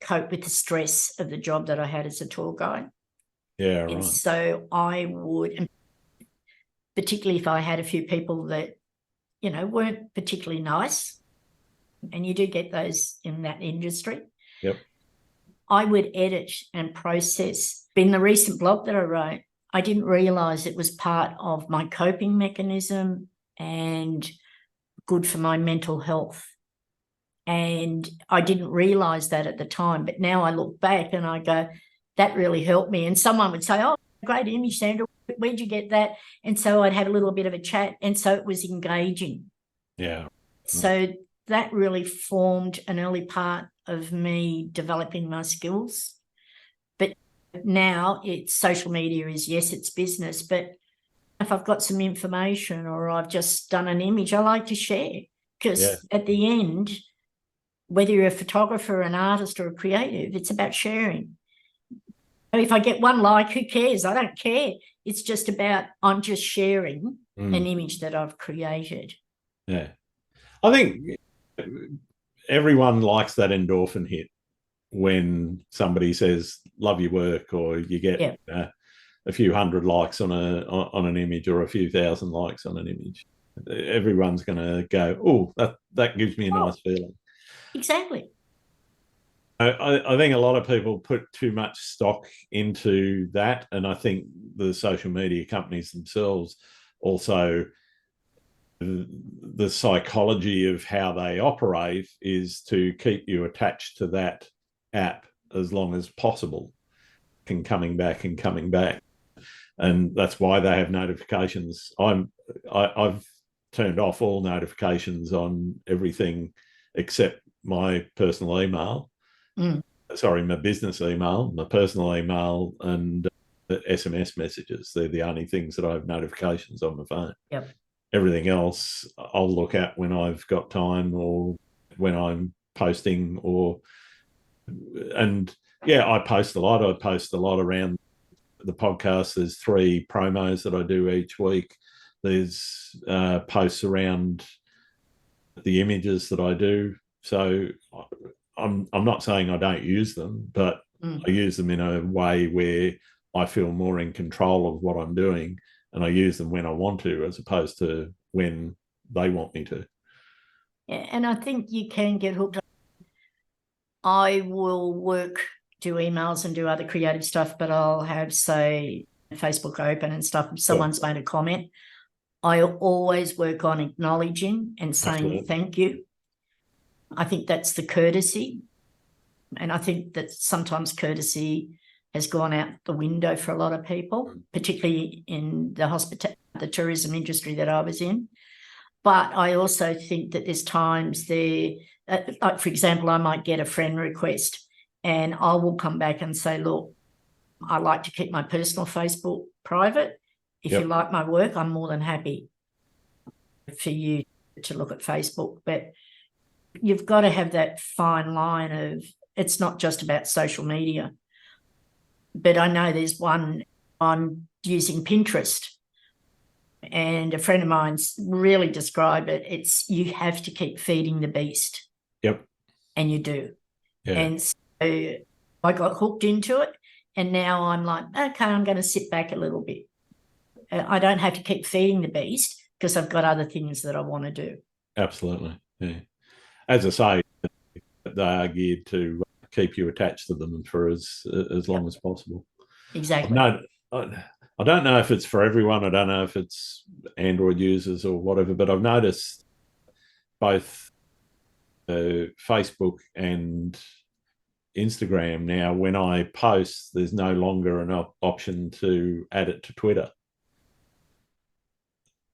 cope with the stress of the job that I had as a tour guide. Yeah, right. And so I would, particularly if I had a few people that, weren't particularly nice, and you do get those in that industry. Yep. I would edit and process. In the recent blog that I wrote, I didn't realise it was part of my coping mechanism and good for my mental health. And I didn't realise that at the time, but now I look back and I go, that really helped me. And someone would say, oh, great image, Sandra, where'd you get that? And so I'd have a little bit of a chat, and so it was engaging. Yeah. So that really formed an early part of me developing my skills. But now it's social media is, yes, it's business, but if I've got some information or I've just done an image, I like to share, because at the end, whether you're a photographer, an artist, or a creative, it's about sharing. If I get one like, who cares? I don't care. It's just about, I'm just sharing an image that I've created. Yeah. I think everyone likes that endorphin hit when somebody says, love your work, or you get a few hundred likes on an image, or a few thousand likes on an image. Everyone's going to go, oh, that gives me a nice feeling. Exactly. I think a lot of people put too much stock into that, and I think the social media companies themselves also, the psychology of how they operate is to keep you attached to that app as long as possible, and coming back, and that's why they have notifications. I've turned off all notifications on everything except my personal email. Sorry, my business email, my personal email, and the SMS messages. They're the only things that I have notifications on my phone. Yep. Everything else I'll look at when I've got time, or when I'm posting, I post a lot. I post a lot around the podcast. There's 3 promos that I do each week. There's posts around the images that I do. So I'm not saying I don't use them, but I use them in a way where I feel more in control of what I'm doing, and I use them when I want to, as opposed to when they want me to. Yeah, and I think you can get hooked. I will do emails and do other creative stuff, but I'll have, say, Facebook open and stuff. If someone's made a comment, I always work on acknowledging and saying thank you. I think that's the courtesy. And I think that sometimes courtesy has gone out the window for a lot of people, particularly in the tourism industry that I was in. But I also think that there's times like, for example, I might get a friend request and I will come back and say, look, I like to keep my personal Facebook private. If you like my work, I'm more than happy for you to look at Facebook. But you've got to have that fine line of, it's not just about social media. But I know there's one, I'm using Pinterest, and a friend of mine's really described it. It's, you have to keep feeding the beast. Yep. And you do. Yeah. And so I got hooked into it, and now I'm like, okay, I'm going to sit back a little bit. I don't have to keep feeding the beast because I've got other things that I want to do. Absolutely. Yeah. As I say, they are geared to keep you attached to them for as long as possible. Exactly. I don't know if it's for everyone. I don't know if it's Android users or whatever, but I've noticed both Facebook and Instagram now, when I post, there's no longer an option to add it to Twitter.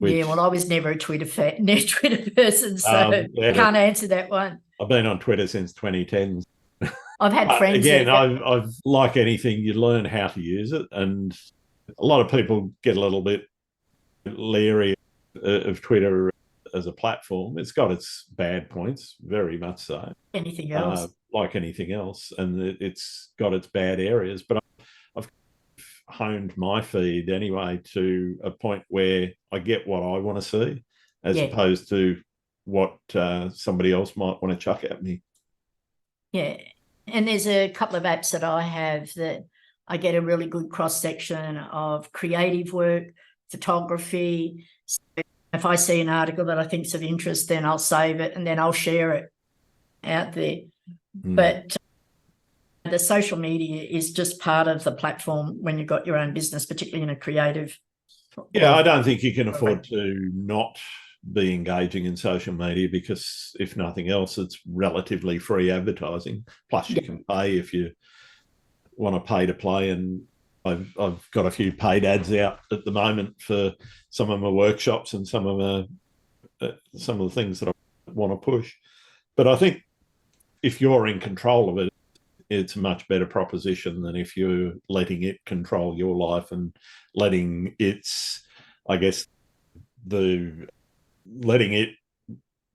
Yeah, well, I was never a Twitter person, so can't answer that one. I've been on Twitter since 2010. I've had friends. Again, I've like anything, you learn how to use it, and a lot of people get a little bit leery of Twitter as a platform. It's got its bad points, very much so. Anything else, like anything else, and it's got its bad areas. But I've honed my feed anyway to a point where I get what I want to see, as opposed to what somebody else might want to chuck at me. Yeah. And there's a couple of apps that I have that I get a really good cross-section of creative work, photography. So if I see an article that I think is of interest, then I'll save it and then I'll share it out there. But the social media is just part of the platform when you've got your own business, particularly in a creative. Yeah, I don't think you can afford to not be engaging in social media, because if nothing else, it's relatively free advertising. Plus you can pay if you want to pay to play, and I've got a few paid ads out at the moment for some of my workshops and some of the things that I want to push. But I think if you're in control of it, it's a much better proposition than if you're letting it control your life and letting letting it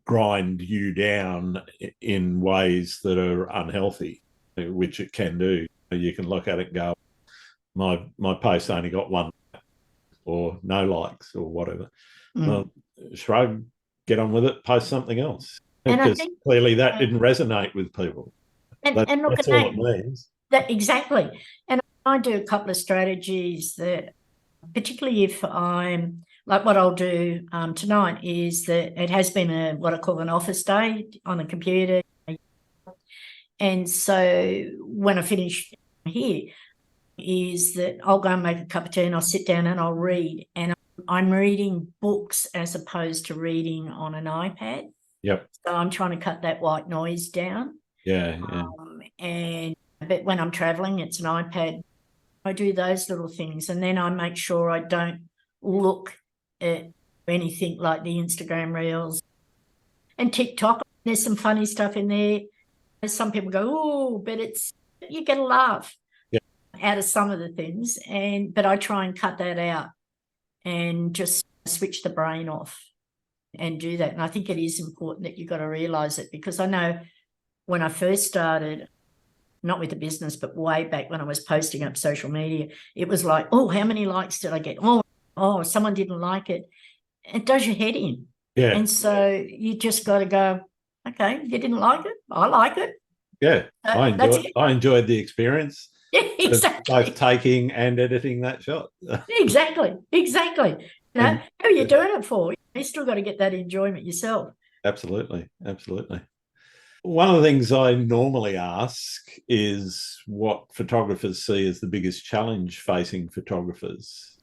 grind you down in ways that are unhealthy, which it can do. You can look at it and go, my post only got one or no likes or whatever. Well, shrug, get on with it, post something else. Because clearly that didn't resonate with people. And look, that's all it means. Exactly. And I do a couple of strategies that, particularly if I'm, like what I'll do tonight is that it has been what I call an office day on the computer. And so when I finish here is that I'll go and make a cup of tea and I'll sit down and I'll read. And I'm reading books as opposed to reading on an iPad. Yep. So I'm trying to cut that white noise down. Yeah. But when I'm traveling, it's an iPad. I do those little things, and then I make sure I don't look at anything like the Instagram reels and TikTok. There's some funny stuff in there. Some people go, oh, but you get a laugh out of some of the things, but I try and cut that out and just switch the brain off and do that. And I think it is important that you've got to realise it, because I know when I first started, not with the business, but way back when I was posting up social media, it was like, oh, how many likes did I get? Oh, someone didn't like it. It does your head in. Yeah. And so you just got to go, okay, you didn't like it? I like it. Yeah. I enjoyed the experience. Yeah, exactly. Both taking and editing that shot. Exactly. How are you doing it for? You still got to get that enjoyment yourself. Absolutely. One of the things I normally ask is what photographers see as the biggest challenge facing photographers.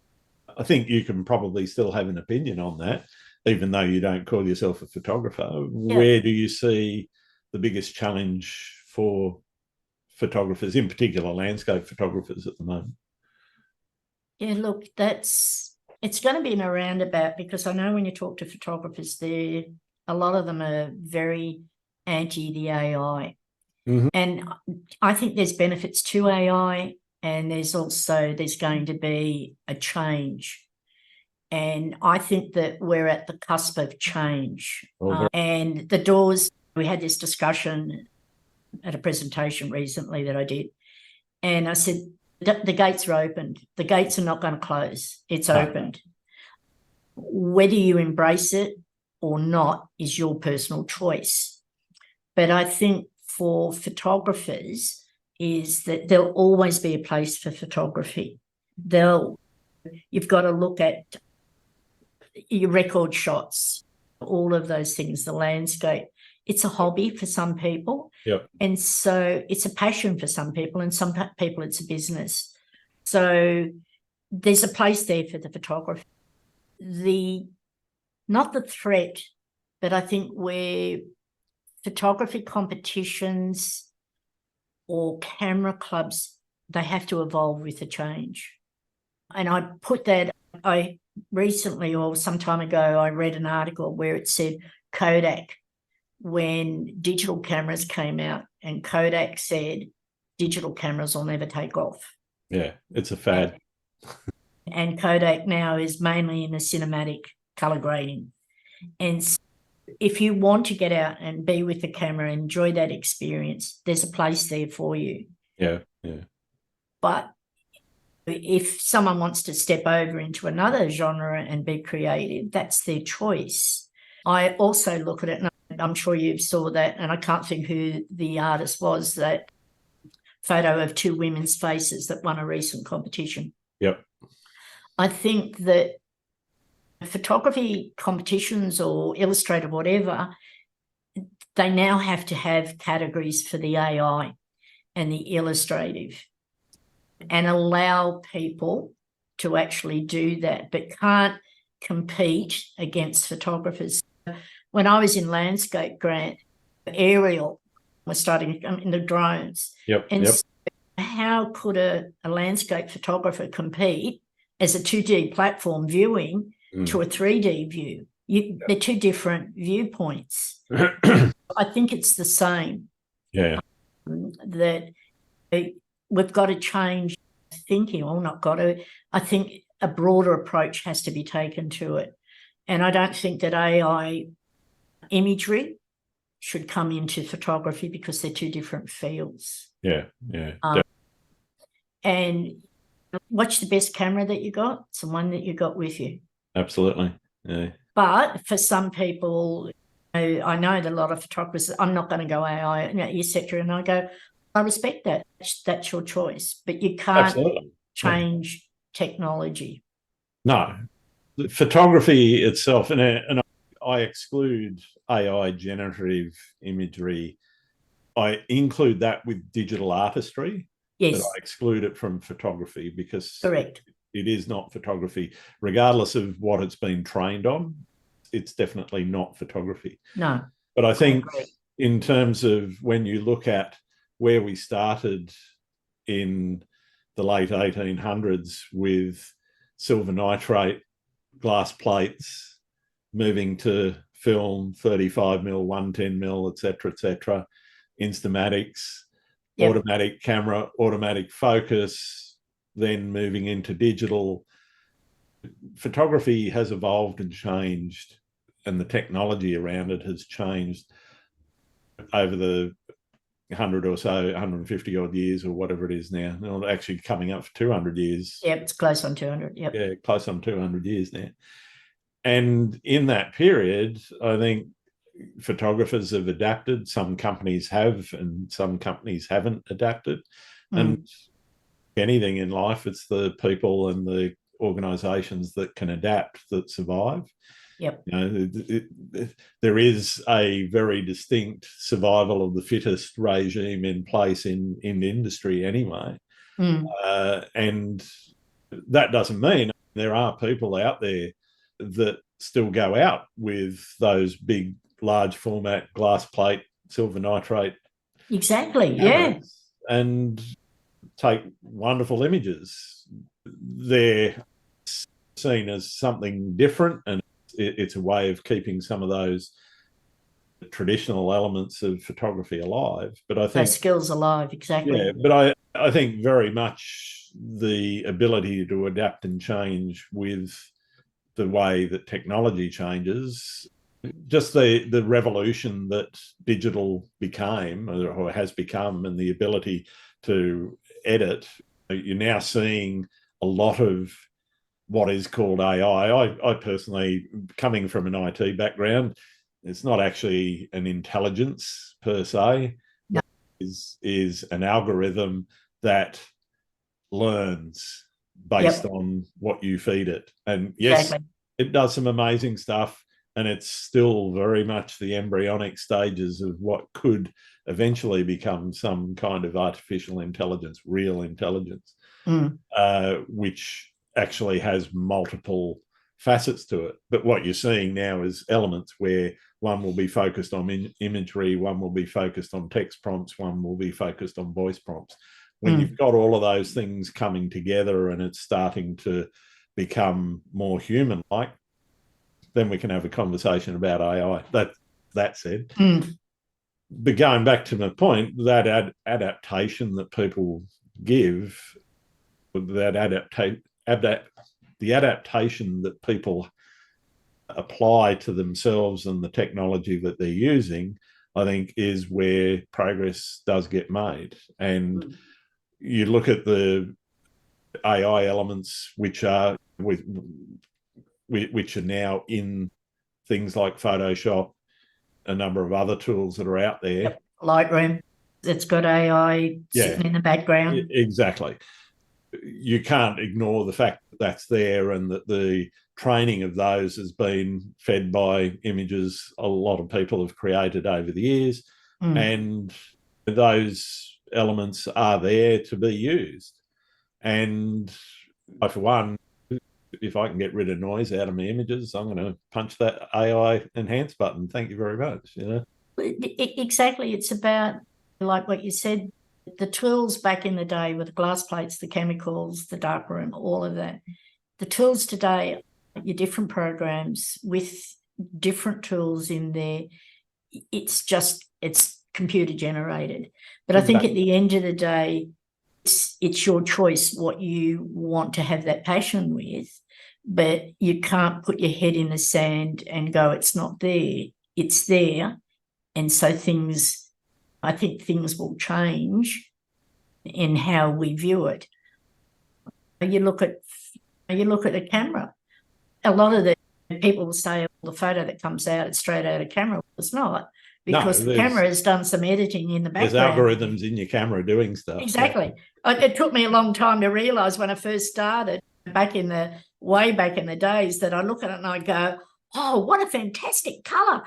I think you can probably still have an opinion on that, even though you don't call yourself a photographer. Yeah. Where do you see the biggest challenge for photographers, in particular landscape photographers, at the moment? Yeah, look, it's going to be in a roundabout, because I know when you talk to photographers, a lot of them are very anti the AI. Mm-hmm. And I think there's benefits to AI, and there's going to be a change. And I think that we're at the cusp of change. And the doors, we had this discussion at a presentation recently that I did, and I said, the gates are opened. The gates are not going to close. It's opened. Whether you embrace it or not is your personal choice. But I think for photographers is that there'll always be a place for photography. You've got to look at your record shots, all of those things, the landscape. It's a hobby for some people. Yep. And so it's a passion for some people, and some people it's a business. So there's a place there for the photography. Not the threat, but I think where photography competitions or camera clubs, they have to evolve with the change. And I recently, or some time ago, I read an article where it said Kodak, when digital cameras came out, and Kodak said digital cameras will never take off. Yeah, it's a fad. And Kodak now is mainly in the cinematic color grading. And so if you want to get out and be with the camera, enjoy that experience, there's a place there for you. Yeah. But if someone wants to step over into another genre and be creative, that's their choice. I also look at it, and I'm sure you saw that, and I can't think who the artist was, that photo of two women's faces that won a recent competition. Yep. I think that photography competitions or illustrator, whatever, they now have to have categories for the AI and the illustrative and allow people to actually do that, but can't compete against photographers. When I was in landscape grant, aerial was starting in the drones. Yep. So how could a landscape photographer compete as a 2D platform viewing to a 3D view? They're two different viewpoints. I think it's the same. Yeah. That we've got to change thinking, or not got to. I think a broader approach has to be taken to it. And I don't think that AI imagery should come into photography because they're two different fields. Yeah. And what's the best camera that you got? It's the one that you got with you. Absolutely. Yeah. But for some people, I know that a lot of photographers, I'm not going to go AI, etc. And I go, I respect that. That's your choice. But you can't change technology. No. The photography itself, and I exclude AI generative imagery. I include that with digital artistry. Yes. But I exclude it from photography because correct. It is not photography, regardless of what it's been trained on. It's definitely not photography. No. But I think in terms of when you look at where we started in the late 1800s with silver nitrate, glass plates, moving to film, 35mm, 110mm, etc., Instamatics, automatic camera, automatic focus, then moving into digital. Photography has evolved and changed, and the technology around it has changed over the 100 or so, 150 odd years or whatever it is now. Actually coming up for 200 years. Yep, it's close on 200. Yep. Yeah, close on 200 years now. And in that period, I think photographers have adapted. Some companies have, and some companies haven't adapted. And anything in life, it's the people and the organisations that can adapt that survive. Yep. There is a very distinct survival of the fittest regime in place in industry anyway. And that doesn't mean there are people out there that still go out with those big, large format glass plate, silver nitrate. Exactly, yeah. And take wonderful images. They're seen as something different, and it's a way of keeping some of those traditional elements of photography alive. But I think those skills alive, exactly. Yeah, but I think very much the ability to adapt and change with the way that technology changes, just the revolution that digital became or has become, and the ability to edit. You're now seeing a lot of what is called AI. I personally, coming from an IT background, it's not actually an intelligence per se. No. Is an algorithm that learns based on what you feed it. And yes, it does some amazing stuff, and it's still very much the embryonic stages of what could eventually become some kind of artificial intelligence, real intelligence, which actually has multiple facets to it. But what you're seeing now is elements where one will be focused on imagery, one will be focused on text prompts, one will be focused on voice prompts. When you've got all of those things coming together and it's starting to become more human-like, then we can have a conversation about AI. That said, but going back to my point, that adaptation that people give, the adaptation that people apply to themselves and the technology that they're using, I think is where progress does get made. And you look at the AI elements which are now in things like Photoshop, a number of other tools that are out there. Yep. Lightroom, it's got AI sitting in the background. Exactly. You can't ignore the fact that that's there and that the training of those has been fed by images a lot of people have created over the years. And those elements are there to be used. And I, for one, if I can get rid of noise out of my images, I'm going to punch that AI enhance button. Thank you very much. Exactly. It's about, like what you said, the tools back in the day with the glass plates, the chemicals, the darkroom, all of that. The tools today, your different programs with different tools in there. It's computer generated. But I think at the end of the day, it's your choice what you want to have that passion with, but you can't put your head in the sand and go, it's not there. It's there. And so I think things will change in how we view it. You look at a camera. A lot of the people will say, well, the photo that comes out, it's straight out of camera. It's not, because the camera has done some editing in the background. There's algorithms in your camera doing stuff. Exactly. It took me a long time to realise when I first started, way back in the days, that I look at it and I go, oh, what a fantastic colour.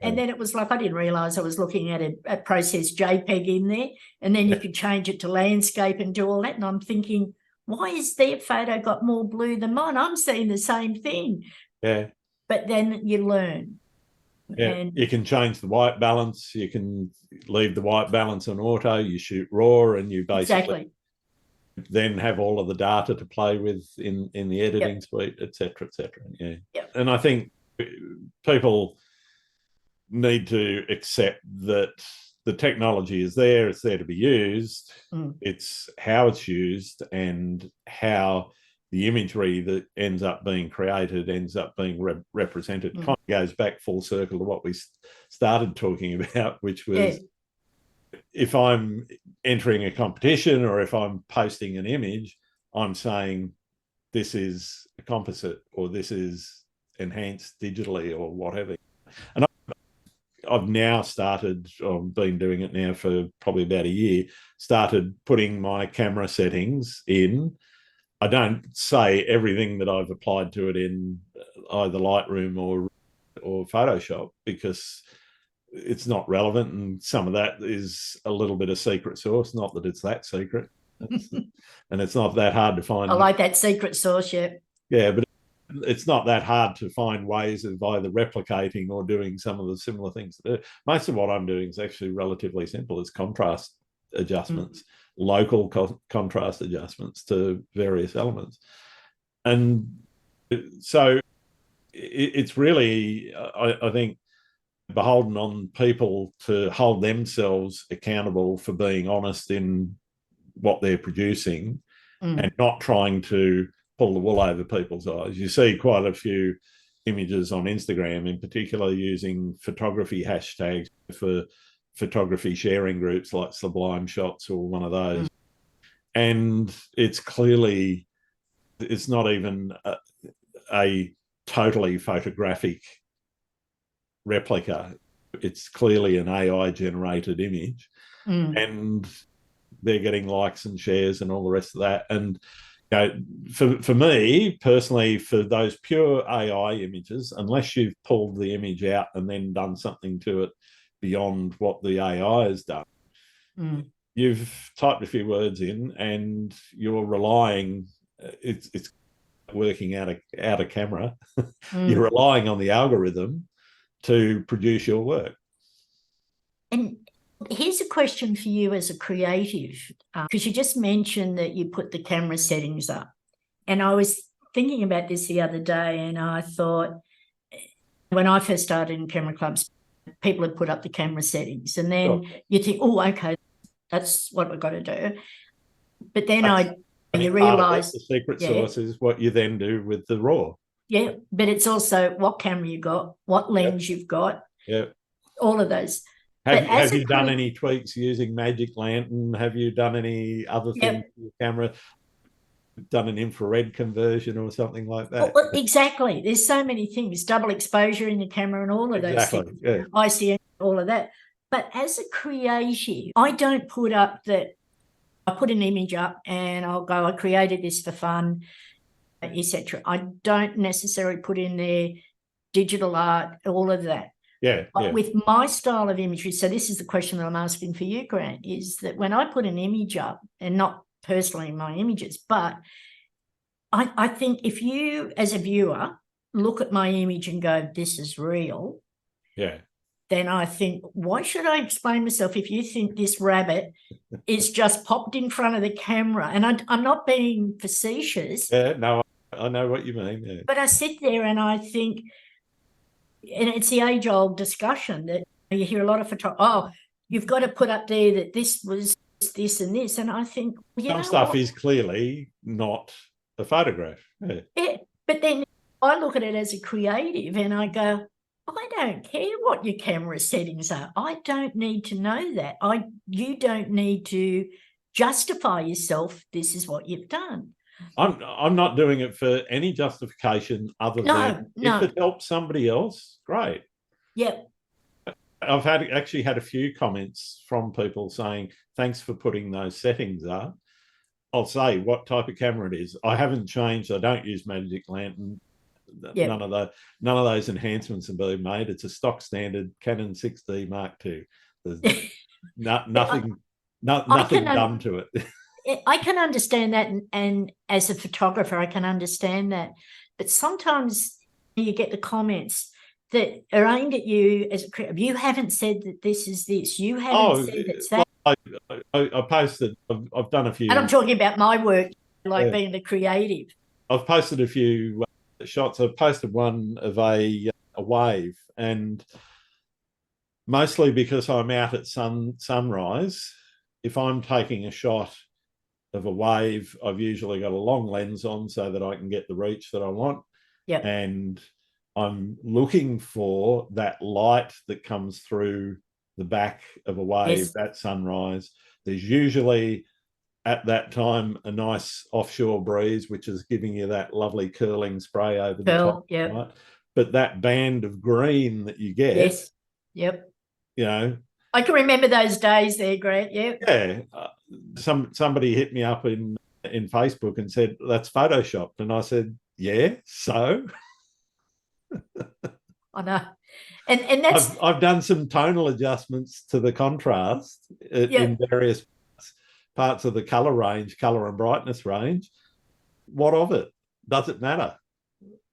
And then it was like I didn't realise I was looking at a processed JPEG in there, and then you could change it to landscape and do all that. And I'm thinking, why is their photo got more blue than mine? I'm seeing the same thing. Yeah. But then you learn. Yeah. And you can change the white balance. You can leave the white balance on auto. You shoot RAW, and you basically then have all of the data to play with in the editing suite, et cetera, et cetera. Yeah. Yep. And I think people need to accept that the technology is there, it's there to be used. It's how it's used and how the imagery that ends up being created ends up being represented. Kind of goes back full circle to what we started talking about, which was if I'm entering a competition or if I'm posting an image, I'm saying this is a composite or this is enhanced digitally or whatever. And I've now started, I've been doing it now for probably about a year, started putting my camera settings in. I don't say everything that I've applied to it in either Lightroom or Photoshop, because it's not relevant, and some of that is a little bit of secret sauce. Not that it's that secret, and it's not that hard to find. I like that secret sauce, yeah, but it's not that hard to find ways of either replicating or doing some of the similar things. Most of what I'm doing is actually relatively simple. It's contrast adjustments, local contrast adjustments to various elements. And so it's really, I think, beholden on people to hold themselves accountable for being honest in what they're producing and not trying to pull the wool over people's eyes. You see quite a few images on Instagram, in particular, using photography hashtags for photography sharing groups like Sublime Shots or one of those. And it's clearly, it's not even a totally photographic replica. It's clearly an AI generated image. And they're getting likes and shares and all the rest of that. And for me personally, for those pure AI images, unless you've pulled the image out and then done something to it beyond what the AI has done, you've typed a few words in and you're relying, it's working out a camera. Mm. You're relying on the algorithm to produce your work. And here's a question for you as a creative, because you just mentioned that you put the camera settings up. And I was thinking about this the other day, and I thought, when I first started in camera clubs, people had put up the camera settings, and then you think, oh, okay, that's what we've got to do. But then you realise the secret sauce is what you then do with the raw. Yeah, but it's also what camera you got, what lens you've got, all of those. Have you done any tweaks using Magic Lantern? Have you done any other things with your camera? Done an infrared conversion or something like that? Well, exactly. There's so many things, double exposure in the camera and all of those things. Yeah. ICM, all of that. But as a creative, I don't put up that. I put an image up and I'll go, I created this for fun, etc. I don't necessarily put in there digital art, all of that. But with my style of imagery, so this is the question that I'm asking for you, Grant, is that when I put an image up, and not personally my images, but I think if you as a viewer look at my image and go, this is real, then I think, why should I explain myself if you think this rabbit is just popped in front of the camera? And I'm not being facetious. No, I know what you mean. But I sit there and I think, and it's the age-old discussion that you hear a lot of photographers, you've got to put up there that this was this and this. And I think, some stuff is clearly not a photograph. But then I look at it as a creative and I go, I don't care what your camera settings are. I don't need to know that. You don't need to justify yourself. This is what you've done. I'm not doing it for any justification other than if it helps somebody else, great. I've actually had a few comments from people saying, thanks for putting those settings up. I'll say what type of camera it is. I haven't changed. I don't use Magic Lantern. None of those enhancements have been made. It's a stock standard Canon 6D Mark II. There's nothing done to it. I can understand that, and as a photographer, I can understand that. But sometimes you get the comments that are aimed at you as a creative. You haven't said that this is this. You haven't said it's that. I posted. I've done a few. And I'm talking about my work, being the creative. I've posted a few shots. I've posted one of a wave, and mostly because I'm out at sunrise. If I'm taking a shot of a wave, I've usually got a long lens on so that I can get the reach that I want. And I'm looking for that light that comes through the back of a wave at sunrise. There's usually at that time a nice offshore breeze, which is giving you that lovely curling spray over the top. Right? But that band of green that you get, I can remember those days there, Grant. Somebody hit me up in Facebook and said, that's photoshopped. And I said, so? I know. And that's... I've done some tonal adjustments to the contrast in various parts of the colour and brightness range. What of it? Does it matter?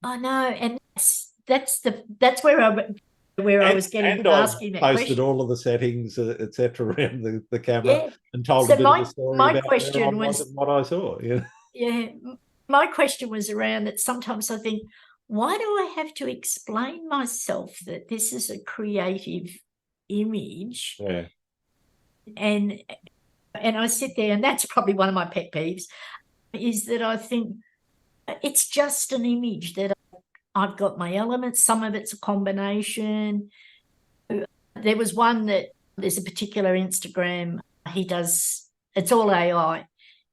I know. And that's where I was getting asking that question. Posted all of the settings, etc., around the camera and told a bit of a story about question was what I saw. My question was around that. Sometimes I think, why do I have to explain myself that this is a creative image? And I sit there, and that's probably one of my pet peeves, is that I think it's just an image that I've got my elements. Some of it's a combination. There was one that there's a particular Instagram he does. It's all AI,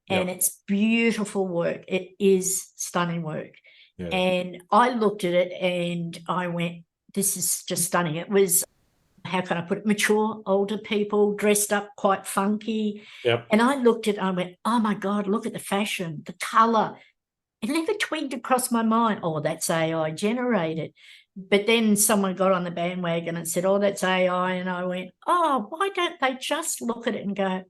and it's beautiful work. It is stunning work. And I looked at it and I went, this is just stunning. It was, how can I put it, mature, older people dressed up quite funky. And I looked at it, I went, oh my God, look at the fashion, the colour. It never twigged across my mind, oh, that's AI generated. But then someone got on the bandwagon and said, oh, that's AI. And I went, oh, why don't they just look at it and go,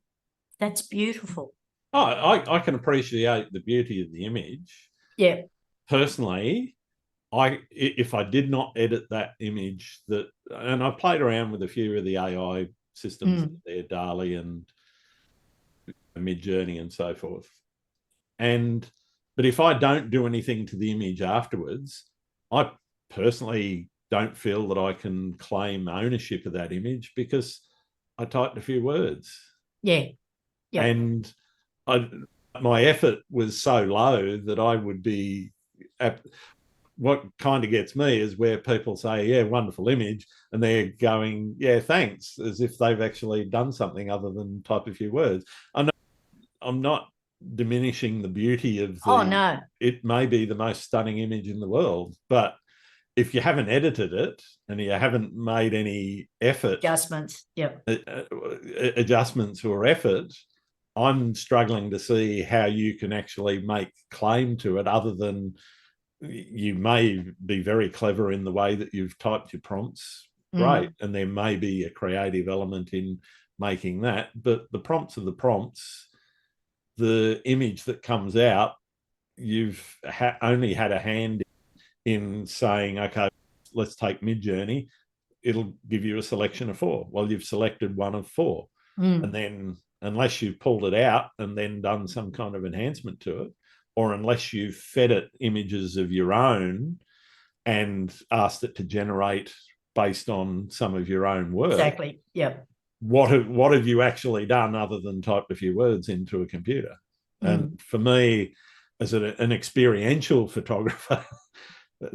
that's beautiful? I can appreciate the beauty of the image. personally, if I did not edit that image, and I played around with a few of the AI systems there, DALI and Midjourney and so forth. But if I don't do anything to the image afterwards, I personally don't feel that I can claim ownership of that image because I typed a few words. Yeah. Yep. And my effort was so low that I would be what kind of gets me is where people say, yeah, wonderful image, and they're going, yeah, thanks, as if they've actually done something other than type a few words. I'm not diminishing the beauty of no. It may be the most stunning image in the world, but if you haven't edited it and you haven't made any effort, adjustments or effort, I'm struggling to see how you can actually make claim to it other than you may be very clever in the way that you've typed your prompts, great, and there may be a creative element in making that, but the prompts are the prompts. The image that comes out, you've only had a hand in saying, okay, let's take Midjourney. It'll give you a selection of 4. Well, you've selected one of 4. And then unless you've pulled it out and then done some kind of enhancement to it, or unless you've fed it images of your own and asked it to generate based on some of your own work. Exactly. Yep. What have you actually done other than type a few words into a computer? And for me, as an experiential photographer,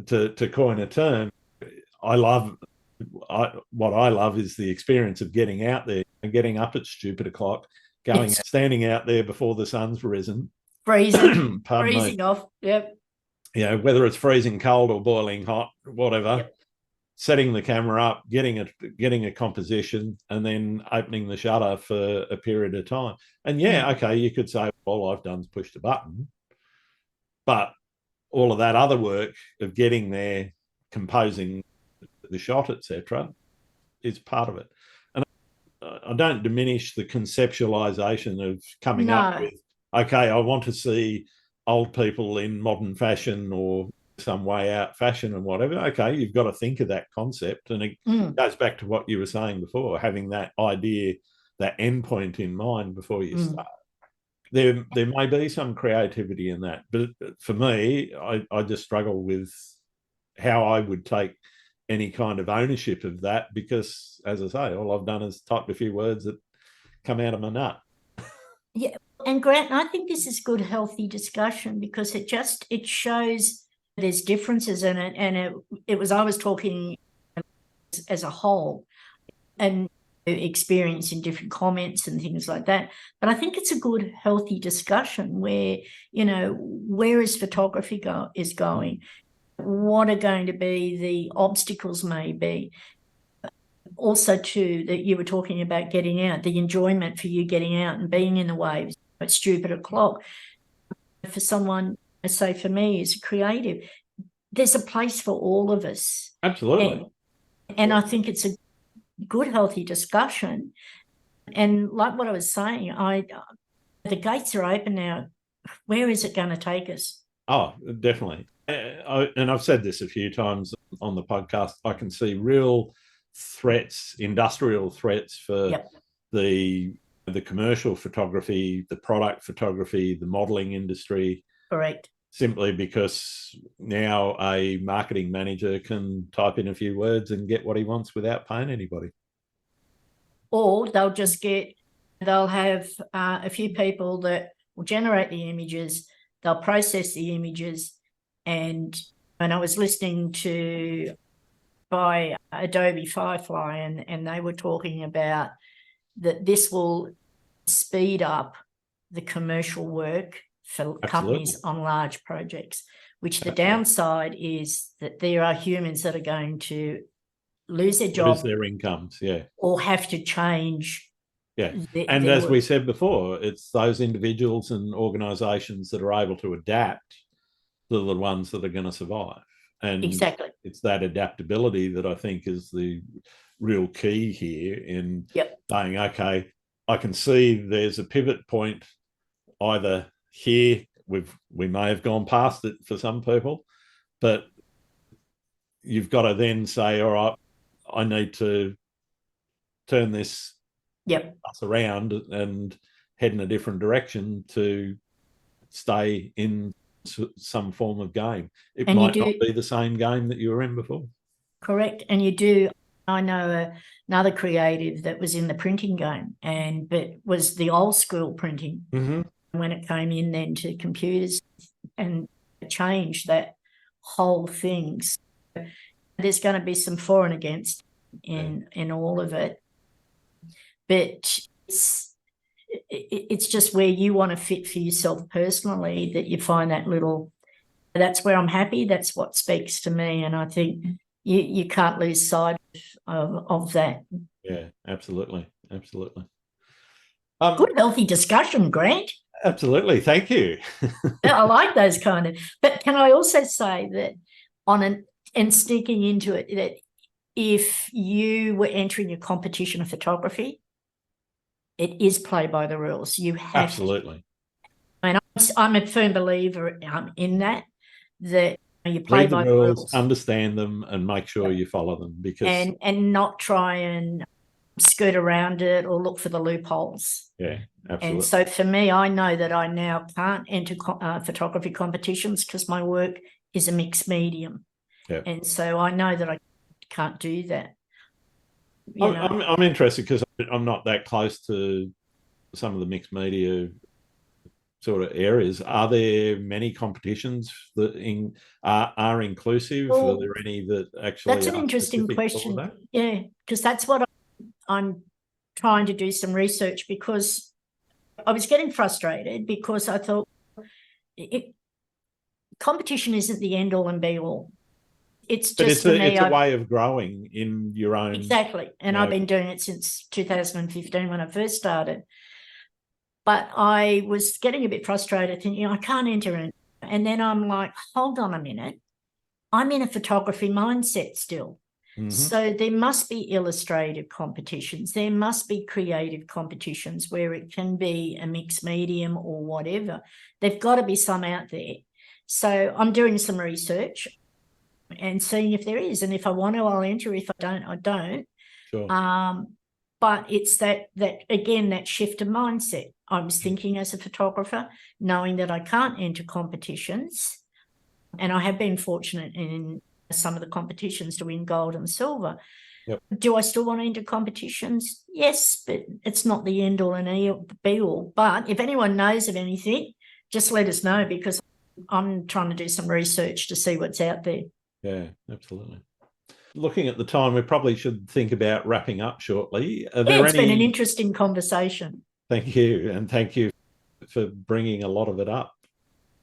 to coin a term, what I love is the experience of getting out there and getting up at stupid o'clock, standing out there before the sun's risen, freezing off. Yep. Whether it's freezing cold or boiling hot, whatever. Setting the camera up, getting a composition, and then opening the shutter for a period of time. And okay, you could say, all I've done is pushed a button, but all of that other work of getting there, composing the shot, etc., is part of it. And I don't diminish the conceptualization of coming up with, okay, I want to see old people in modern fashion or some way out fashion and whatever. Okay, you've got to think of that concept, and it goes back to what you were saying before, having that idea, that endpoint in mind before you start. There may be some creativity in that, but for me, I just struggle with how I would take any kind of ownership of that, because, as I say, all I've done is typed a few words that come out of my nut. Yeah, and Grant, I think this is good, healthy discussion, because it shows there's differences in it, and I was talking as a whole and experience in different comments and things like that. But I think it's a good, healthy discussion where, where is photography is going? What are going to be the obstacles may be? Also, too, that you were talking about getting out, the enjoyment for you getting out and being in the waves at stupid o'clock. For someone, say for me as a creative, there's a place for all of us. Absolutely. And I think it's a good, healthy discussion. And like what I was saying, the gates are open now. Where is it going to take us? Oh, definitely. And I've said this a few times on the podcast, I can see real threats, industrial threats for the commercial photography, the product photography, the modeling industry. Correct. Simply because now a marketing manager can type in a few words and get what he wants without paying anybody. Or they'll have a few people that will generate the images, they'll process the images, and I was listening to by Adobe Firefly, and they were talking about that this will speed up the commercial work for companies on large projects, which the downside is that there are humans that are going to lose their job, lose their incomes, or have to change. And as we said before, it's those individuals and organisations that are able to adapt that are the ones that are going to survive. And exactly, it's that adaptability that I think is the real key here in saying, okay, I can see there's a pivot point either here we may have gone past it for some people, but you've got to then say, all right, I need to turn this bus around and head in a different direction to stay in some form of game. It might not be the same game that you were in before. Correct. And you do. I know another creative that was in the printing game, but was the old school printing. When it came in then to computers and changed that whole thing. So there's going to be some for and against in all of it. But it's just where you want to fit for yourself personally that you find that's where I'm happy. That's what speaks to me. And I think you can't lose sight of that. Yeah, absolutely. Absolutely. Good, healthy discussion, Grant. Absolutely. Thank you. I like those kind of. But can I also say that and sneaking into it, that if you were entering a competition of photography, it is play by the rules. You have absolutely. And I'm a firm believer in that you play read the by rules, understand them, and make sure you follow them. Because and not try and skirt around it or look for the loopholes. Yeah, absolutely. And so for me, I know that I now can't enter photography competitions because my work is a mixed medium. Yeah. And so I know that I can't do that. I'm interested because I'm not that close to some of the mixed media sort of areas. Are there many competitions that are inclusive? Are there any that actually? That's an interesting question. Yeah, because that's what I'm trying to do some research, because I was getting frustrated because I thought competition isn't the end all and be all. It's just it's a way of growing in your own. Exactly. And I've been doing it since 2015 when I first started. But I was getting a bit frustrated thinking, I can't enter it. And then I'm like, hold on a minute. I'm in a photography mindset still. So there must be illustrative competitions. There must be creative competitions where it can be a mixed medium or whatever. There've got to be some out there. So I'm doing some research and seeing if there is. And if I want to, I'll enter. If I don't, I don't. Sure. But it's that again, that shift of mindset. I was thinking as a photographer, knowing that I can't enter competitions, and I have been fortunate in some of the competitions to win gold and silver. Yep. Do I still want to enter competitions? Yes, but it's not the end all and be all. But if anyone knows of anything, just let us know, because I'm trying to do some research to see what's out there. Yeah, absolutely. Looking at the time, we probably should think about wrapping up shortly. It's been an interesting conversation. Thank you. And thank you for bringing a lot of it up.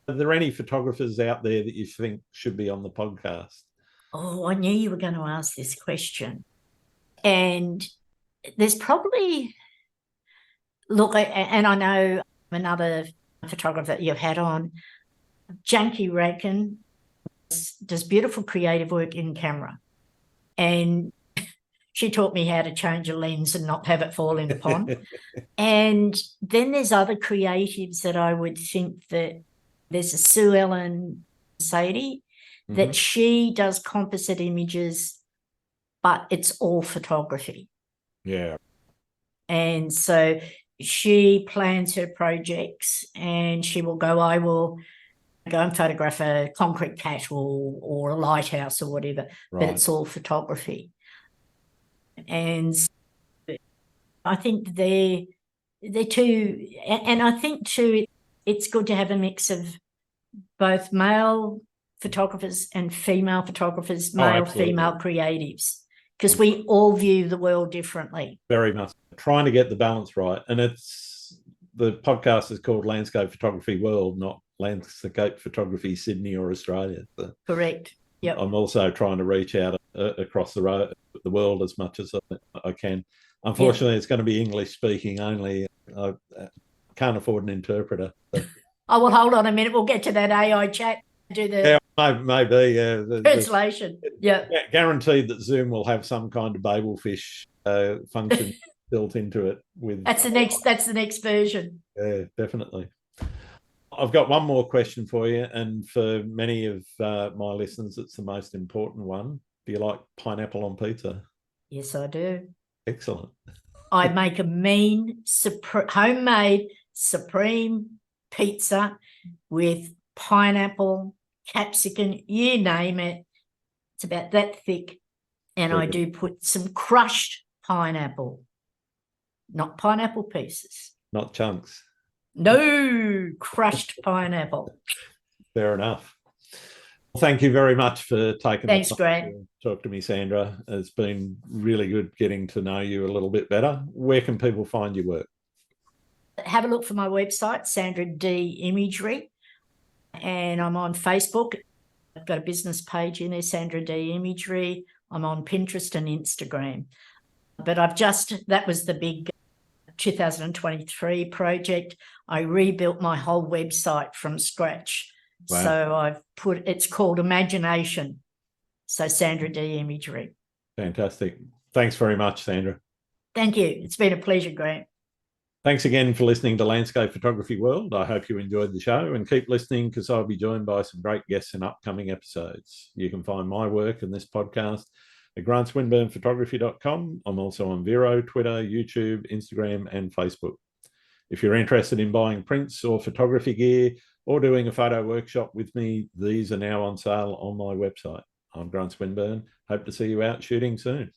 Are there any photographers out there that you think should be on the podcast? Oh, I knew you were going to ask this question. And there's probably, and I know another photographer that you've had on, Janky Rankin, does beautiful creative work in camera. And she taught me how to change a lens and not have it fall in the pond. And then there's other creatives that I would think that there's a Sue Ellen Sadie, that she does composite images, but it's all photography. Yeah. And so she plans her projects and she will go, I will go and photograph a concrete cat or a lighthouse or whatever, but it's all photography. And I think they're too, and I think too, it's good to have a mix of both male photographers and female photographers, male, female creatives, because we all view the world differently. Very much. Trying to get the balance right. And the podcast is called Landscape Photography World, not Landscape Photography Sydney or Australia. So correct. Yep. I'm also trying to reach out across the world as much as I can. Unfortunately, it's going to be English speaking only. I can't afford an interpreter. So. Oh, well, hold on a minute. We'll get to that AI chat. Do the maybe translation. Yeah. Guaranteed that Zoom will have some kind of Babelfish function built into it. That's the next version. Yeah, definitely. I've got one more question for you, and for many of my listeners, it's the most important one. Do you like pineapple on pizza? Yes, I do. Excellent. I make a mean homemade supreme pizza with pineapple, capsicum, you name it. It's about that thick. And I do put some crushed pineapple, not pineapple pieces. Not chunks. No, crushed pineapple. Fair enough. Well, thank you very much for taking Thanks, the time Grant. to talk to me, Sandra. It's been really good getting to know you a little bit better. Where can people find your work? Have a look for my website, Sandra D Imagery, and I'm on Facebook. I've got a business page in there, Sandra D Imagery. I'm on Pinterest and Instagram. But that was the big 2023 project. I rebuilt my whole website from scratch. Wow. So it's called Imagination. So Sandra D Imagery. Fantastic. Thanks very much, Sandra. Thank you. It's been a pleasure, Grant. Thanks again for listening to Landscape Photography World. I hope you enjoyed the show, and keep listening because I'll be joined by some great guests in upcoming episodes. You can find my work in this podcast at grantswinburnphotography.com. I'm also on Vero, Twitter, YouTube, Instagram, and Facebook. If you're interested in buying prints or photography gear or doing a photo workshop with me, these are now on sale on my website. I'm Grant Swinburne. Hope to see you out shooting soon.